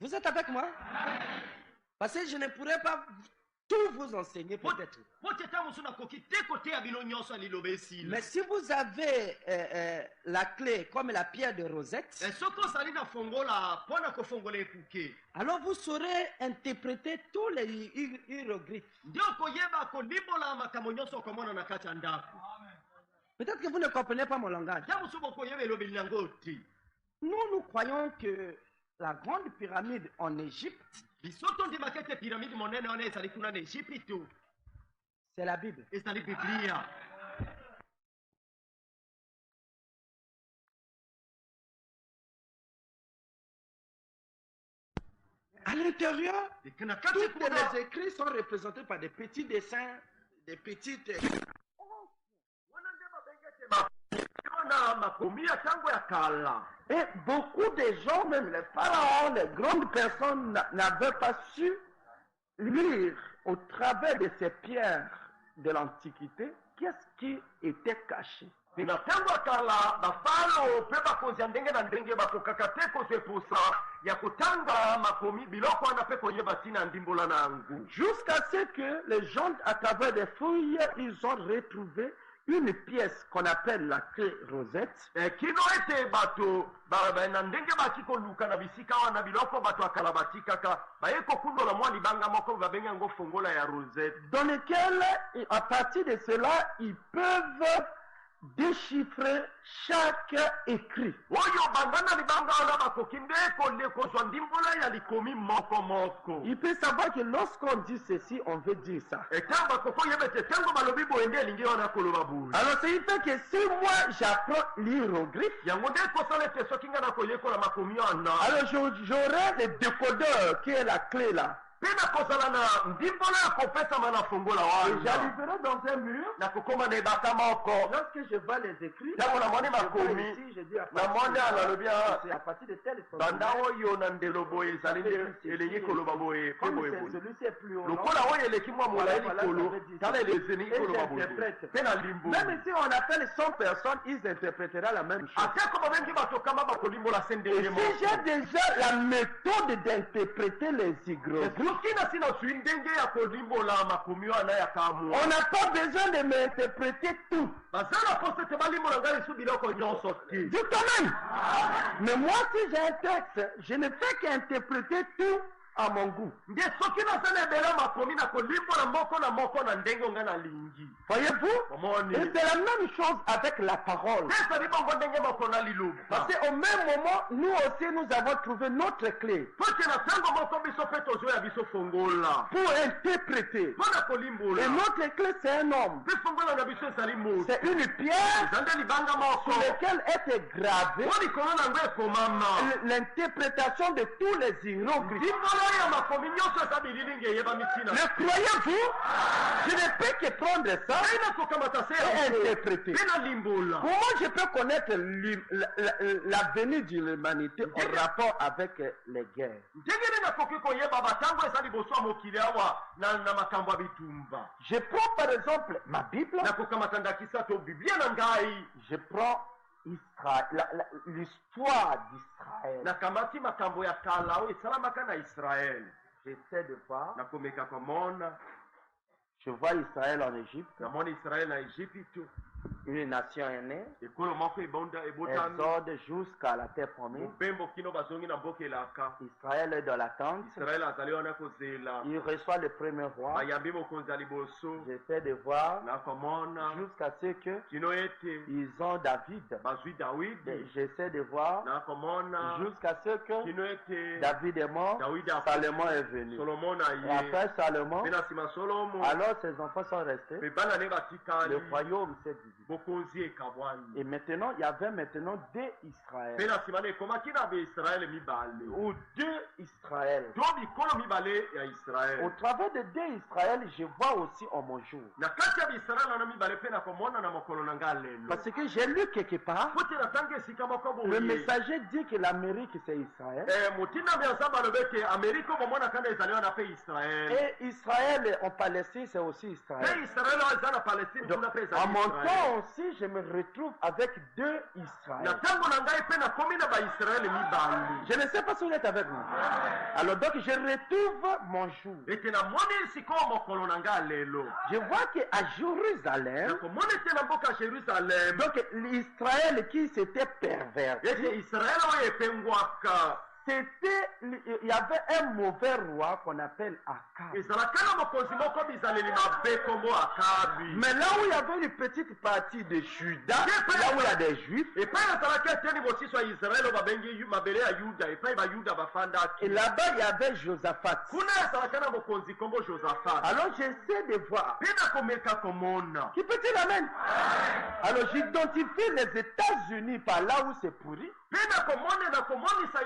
Vous êtes avec moi? Parce que je ne pourrais pas tout vous enseigner peut-être. Mais si vous avez la clé comme la pierre de Rosette, alors vous saurez interpréter tous les hiéroglyphes. Peut-être que vous ne comprenez pas mon langage. Nous croyons que la grande pyramide en Égypte, c'est la Bible. À l'intérieur, tous les écrits sont représentés par des petits dessins, des petites... Et beaucoup de gens, même les pharaons, les grandes personnes, n'avaient pas su lire au travers de ces pierres de l'Antiquité qu'est-ce qui était caché. Jusqu'à ce que les gens, à travers des fouilles, ils ont retrouvé une pièce qu'on appelle la clé Rosette. Dans lequel, à partir de cela, ils peuvent déchiffrer chaque écrit. Il peut savoir que lorsqu'on dit ceci, on veut dire ça. Alors, ça fait que si moi j'apprends l'hiéroglyphe, alors j'aurai le décodeur qui est la clé là. J'arriverai dans un mur. Lorsque je vois les écrits, ici, je dis à partir de tel celui-ci est plus haut. Même si on appelle 100 personnes, ils interpréteront la même chose. Et si j'ai déjà la méthode d'interpréter les hiéroglyphes, on n'a pas besoin de m'interpréter tout. Dis quand même. Mais moi, si j'ai un texte, je ne fais qu'interpréter tout à mon goût. Voyez-vous? Et c'est la même chose avec la parole. Parce qu'au même moment, nous aussi, nous avons trouvé notre clé pour interpréter. Et notre clé, c'est un homme. C'est une pierre sur laquelle est gravée l'interprétation de tous les hiéroglyphes. Mais croyez-vous, je ne peux que prendre ça et interpréter. Comment je peux connaître l'avenir de l'humanité en rapport avec les guerres? Je prends par exemple ma Bible. Je prends l'histoire d'Israël. J'essaie de voir. Je vois Israël en Égypte. Une nation est née, ekolo moko ebotami exode jusqu'à la terre promise. mobembo kino bazongi na mboka elaka. Israël est dans l'attente. Israele azali wana kozela Il reçoit le premier roi. bayambi mokonzi ya liboso J'essaie de voir nakomona jusqu'à ce que kino ete ils ont David. bazwi dawidi J'essaie de voir nakomona jusqu'à ce que kino ete David est mort, dawidi Salomon est venu. solomon Et aye après Salomon, mpe na nsima solomo alors ses enfants sont restés. mpe bana ne batikali Le royaume s'est divisé. bokonzi ekabwani Et maintenant, il y avait maintenant deux Israël. mpe na nsima na ekomaki na baisraele mibale Ou deux Israël. to bikolo mibale ya Au israele travers de deux Israël, je vois aussi en mon jour. na kati ya baisraele wana mibale mpe nakomona na mokolo na nga lelo Parce que j'ai lu quelque part, futi natanga esika moko le boye messager dit que l'Amérique c'est Israël. motinambi ya nzambe alobi ete amerika okomonaka nde ezali wana mpe israele Et Israël en Palestine c'est aussi mpe Israël. israele oyo eza na palestine Donc, kuna mpe en ezali mon israele temps aussi, je me retrouve avec deux na Israël. ntango na ngai mpe nakomi na baisraele mibale Je ne sais pas si vous êtes avec moi. Alors donc je retrouve mon jour. ete namoni sikoyo mokolo na ngai lelo Je vois qu'à Jérusalem, nakomona ete na mboka ya jerusalem donc l'Israël qui s'était perverti, ete israele oyo epengwaka il y avait un mauvais roi qu'on appelle Akab. ezalaka na mokonzi moko bizaleli mabe kombo akabi Mais là où il y avait une petite partie de Juda, là où il y a des Juifs, epai ezalaki eteni mosusu ya israele oyo babengi mabele ya yuda epai bayuda bafandaki et là-bas il y avait Josaphat. kuna ezalaka na mokonzi kombo josaphat Alors j'essaie de voir. mpe nakomeka komona Qui peut-il l'amène? Alors j'identifie les États-Unis par là où c'est pourri. mpe nakomonisa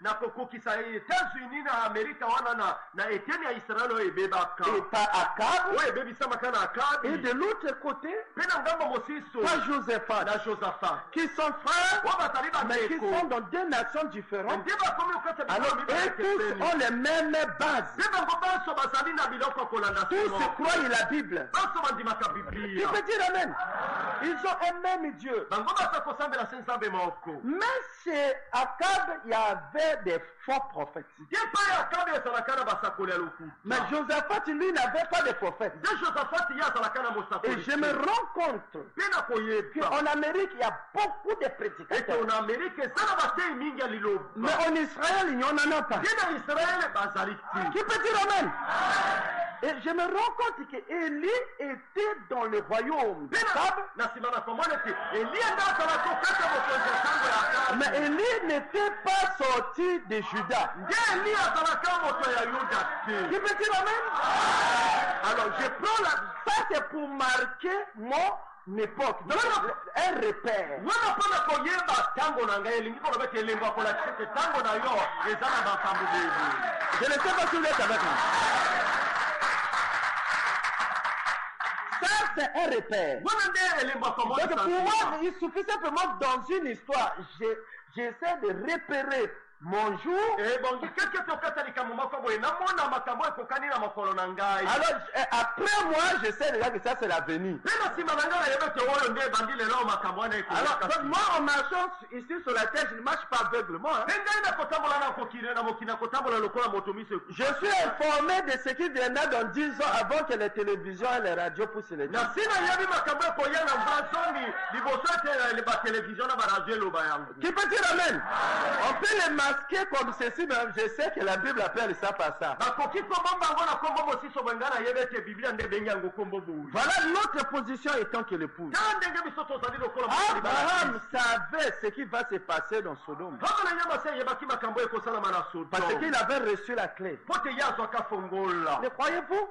nakokokisa etats-unis na amerika wana na eteni ya israele oyo ebebaka Et par Akab. oyo ebebisamaka na akabi Et de l'autre côté, mpe na ngambo mosusu par Josaphat. na josaphat Qui sont frères, oyo bazali mais qui bandeko sont dans deux nations différentes. nde bakomi okata Alors eux tous ont les mêmes bases. mpe bango banso bazali na biloko ya kolanda Tous se croient en la Bible. banso bandimaka Qui biblia peut dire amen? Ils ont un même Dieu. bango baza kosambela se nzambe moko Mais chez Akab, il y avait des faux prophètes. nde epai ya akabi ezalaka na basakoli ya lokuta Mais Josaphat, lui, n'avait pas de prophète. nde josaphat ye azalaka na Et mosakoli je me rends compte mpe na koyeba qu'en Amérique, il y a beaucoup de ete prédicateurs. na amerika eza na batei mingi ya liloba Mais en Israël, il n'y en a pas. nde na israele bazali ti Qui peut dire amen? Et je me rends compte qu'Élie était dans le royaume mpe d'Akab, na nsima na komona ete eliya nde azalaka okata mokonzi ya ntango ya akabi mais Élie n'était pas sorti de Juda. nde eliya azalaka moto ya yuda te Qui peut dire amen? Alors je prends la... Ça c'est pour marquer mon époque. Donc un repère. wana mpona koyeba ntango na ngai elingi koloba ete elengo akolakisa ete ntango na yo eza na makambo boye Je ne sais pas si vous êtes avec moi. Ça c'est un repère. wana nde elembo Donc pour akomonisa moi, il suffit simplement dans une histoire, j'essaie de repérer mon jour. ebongi keke tokata likambo moko boye namona makambo ekokani na mokolo na ngai Alors après moi, je sais déjà que ça c'est l'avenir. mpe na nsima na ngai nayeba ete oyo nde ebandi lelo makambo wana Alors donc, moi en marchant ici sur la terre, je ne marche pas aveuglement. Hein. mpe ngai nakotambola na mokili nakotambola lokola moto miso Je suis informé de ce qui viendra dans 10 ans avant que les télévisions et les radios poussent les gens. na si nayebi makambo ekoya na mvula zongi liboso ete batelevizio na baradio eloba yango Qui peut dire amen? On peut les masquer comme ceci, mais je sais que la Bible appelle ça par ça. bakoki kobomba yango na kombo mosusu boye ngai nayebi ete biblia nde ebengi yango kombo boye Voilà notre position étant que l'épouse. tala ndenge biso tozali lokola Abraham savait ce qui va se passer dans Sodome. kaka na nyama se ayebaki makambo ekosalama na Parce sodome qu'il avait reçu la clé. po te ye azwaka fongola Le croyez-vous?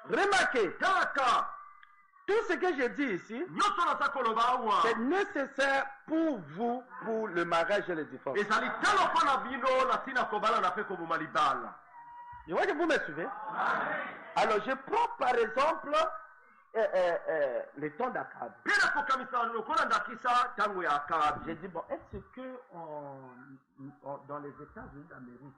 Remarquez, kaka tout ce que je dis ici, nyonso naza koloba awa c'est nécessaire pour vous, pour le mariage et les divorces. ezali talo mpo na bino na ntina kobala na mpe koboma libala Je vois que vous me suivez. Alors je prends par exemple le temps d'Akab. mpe nakokamisa lokola ndakisa ntango ya akabi J'ai dit, bon, est-ce que dans les États-Unis d'Amérique,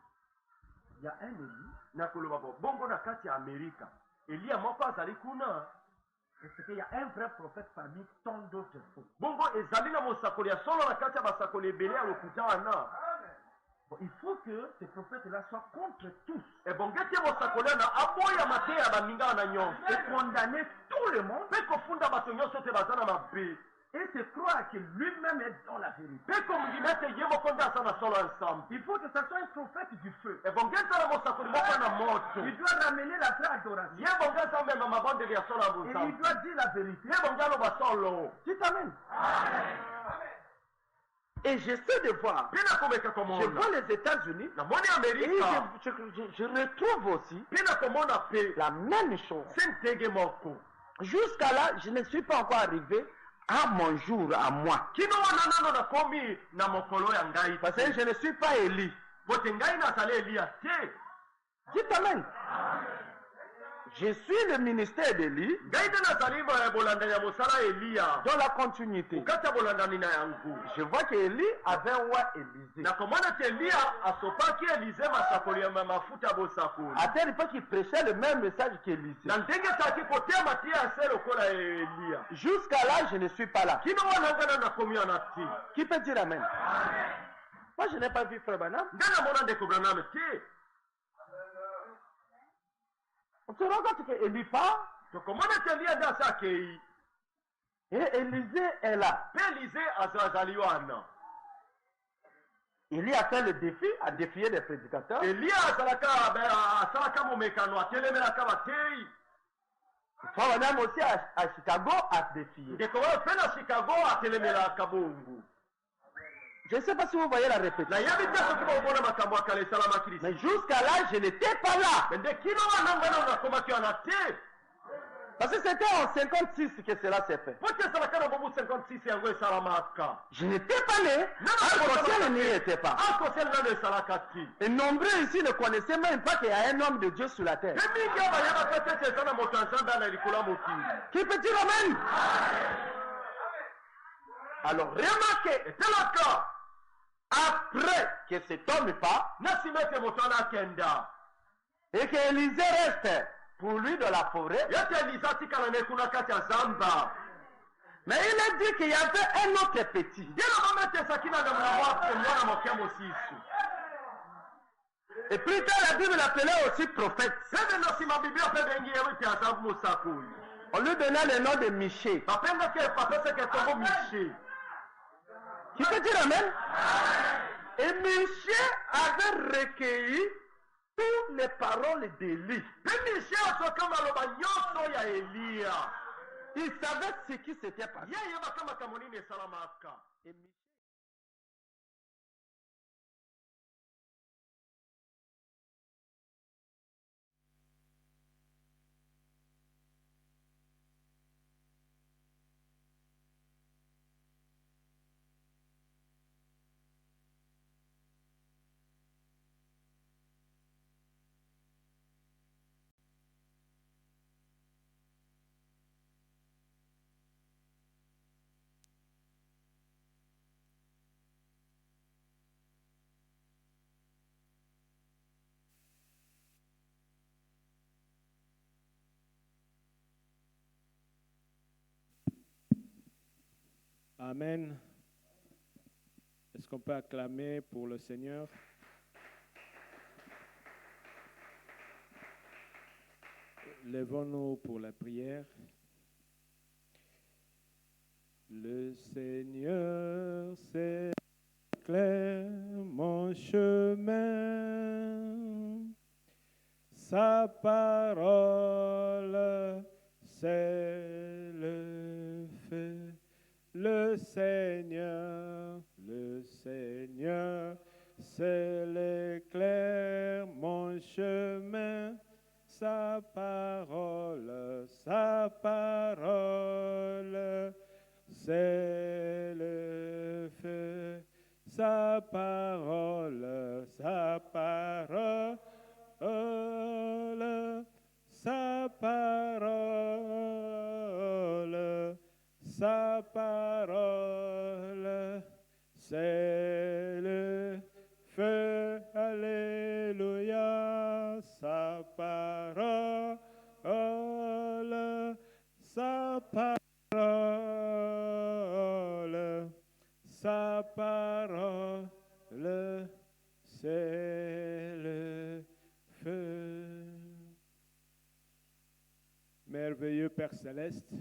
il y a un élu? nakoloba bongo na kati ya amerika eliya moko azali kuna Est-ce qu'il y a un vrai prophète parmi tant d'autres faux? bongo ezali na mosakoli ya solo na kati ya basakoli ebele ya lokuta wana Il faut que ces prophètes-là soient contre tous. Et condamner tout le monde. Et se croire que lui-même est dans la vérité. Il faut que ça soit un prophète du feu. Il doit ramener la vraie adoration. Et il doit dire la vérité. Dites amen. Et j'essaie de voir. Je vois les États-Unis. Et je retrouve aussi la même chose. Jusqu'à là, je ne suis pas encore arrivé à mon jour, à moi. Parce que je ne suis pas Élie. Dites amen. Je suis le ministère d'Élie dans la continuité. Je vois qu'Élie avait un roi Élisée. À tel point qu'il prêchait le même message qu'Élisée. Jusqu'à là, je ne suis pas là. Qui peut dire amen? Moi, je n'ai pas vu Frère Branham. On se rend compte qu'Élie part. Et Élisée est là. Élie a fait le défi, a défié des prédicateurs. Frère Branham aussi à Chicago a défié. Je ne sais pas si vous voyez la répétition. Mais jusqu'à là, je n'étais pas là. Parce que c'était en 56 que cela s'est fait. Je n'étais pas né. Al-Kosel n'y était pas. Et nombreux ici ne connaissaient même pas qu'il y a un homme de Dieu sur la terre. Qui peut dire amen? Alors remarquez, après que cet homme part, et qu'Élisée reste pour lui dans la forêt, mais il a dit qu'il y avait un autre petit. Et plus tard, la Bible l'appelait aussi prophète. On lui donnait le nom de Miché. Qui peut dire amen? Et Miché avait recueilli toutes les paroles d'Élie. Il savait ce qui s'était passé. Et Miché... Amen. Est-ce qu'on peut acclamer pour le Seigneur? Lèvons-nous pour la prière. Le Seigneur s'éclaire mon chemin, sa parole c'est le feu. Le Seigneur, c'est l'éclair, mon chemin, sa parole, c'est le feu, sa parole, sa parole, sa parole, c'est le feu, alléluia, sa parole, sa parole, c'est le feu. Merveilleux Père Céleste,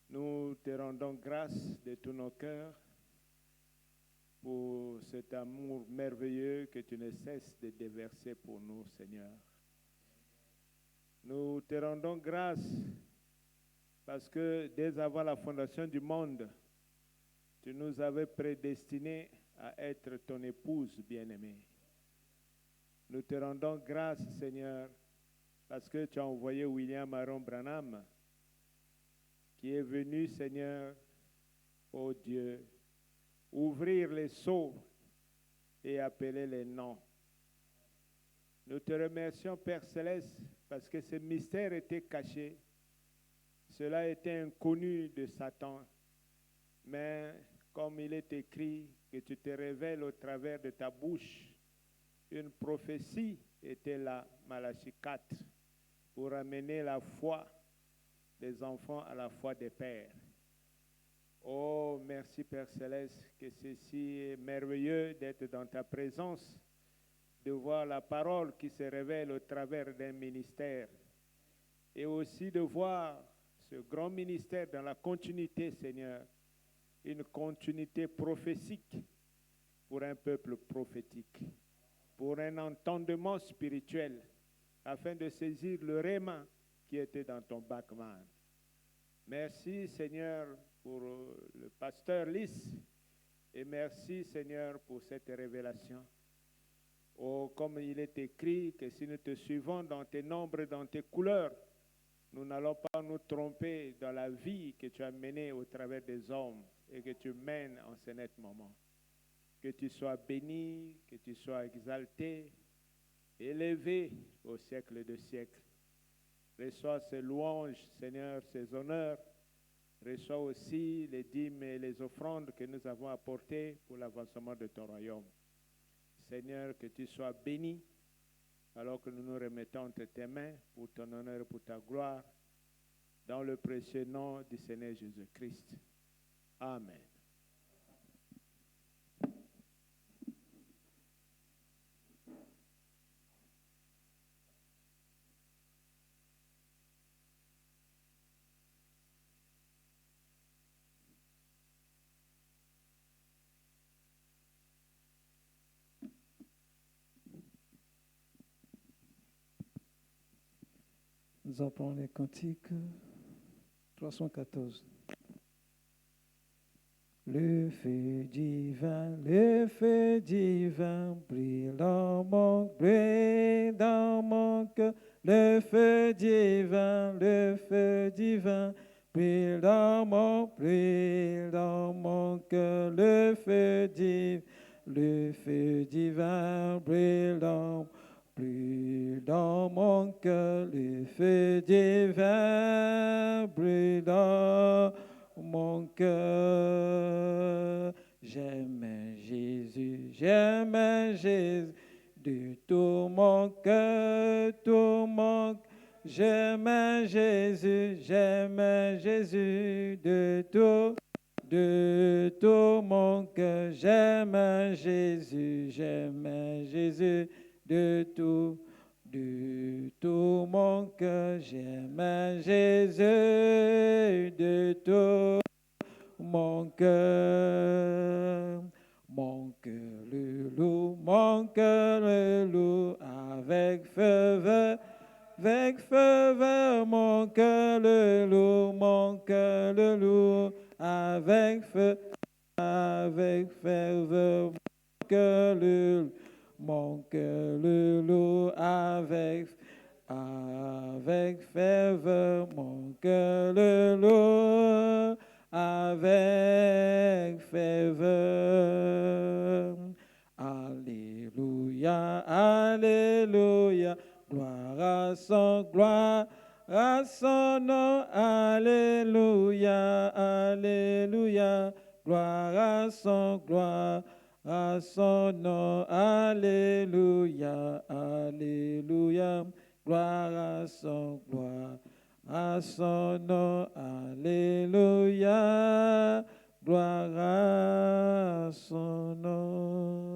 nous te rendons grâce de tous nos cœurs pour cet amour merveilleux que tu ne cesses de déverser pour nous, Seigneur. Nous te rendons grâce parce que dès avant la fondation du monde, tu nous avais prédestinés à être ton épouse bien-aimée. Nous te rendons grâce, Seigneur, parce que tu as envoyé William Aaron Branham, qui est venu, Seigneur, ô Dieu, ouvrir les sceaux et appeler les noms. Nous te remercions, Père Céleste, parce que ce mystère était caché. Cela était inconnu de Satan. Mais comme il est écrit, que tu te révèles au travers de ta bouche, une prophétie était là, Malachie 4, pour amener la foi des enfants à la foi des pères. Oh, merci Père Céleste, que ceci est merveilleux d'être dans ta présence, de voir la parole qui se révèle au travers d'un ministère et aussi de voir ce grand ministère dans la continuité, Seigneur, une continuité prophétique pour un peuple prophétique, pour un entendement spirituel, afin de saisir le réma qui était dans ton Bachman. Merci, Seigneur, pour le pasteur Lys, et merci, Seigneur, pour cette révélation. Oh, comme il est écrit, que si nous te suivons dans tes nombres et dans tes couleurs, nous n'allons pas nous tromper dans la vie que tu as menée au travers des hommes et que tu mènes en ce net moment. Que tu sois béni, que tu sois exalté, élevé au siècle de siècles. Reçois ces louanges, Seigneur, ces honneurs. Reçois aussi les dîmes et les offrandes que nous avons apportées pour l'avancement de ton royaume. Seigneur, que tu sois béni alors que nous nous remettons entre tes mains pour ton honneur et pour ta gloire, dans le précieux nom du Seigneur Jésus-Christ. Amen. Nous appelons les cantiques 314. Le feu divin, brille dans mon cœur. Le feu divin, brille dans mon cœur. Le feu divin, brille dans mon cœur, le feu divin brille dans mon cœur. J'aime Jésus de tout mon cœur, J'aime Jésus de tout mon cœur. J'aime Jésus de tout mon cœur, j'aime Jésus de tout mon cœur. Mon cœur le loue, avec ferveur, mon cœur le loue, avec ferveur, mon cœur le loue avec ferveur, mon cœur le loue avec ferveur. Alléluia, alléluia, gloire à son nom, alléluia, alléluia, gloire à son nom, alléluia, alléluia, gloire à son nom, alléluia, gloire à son nom.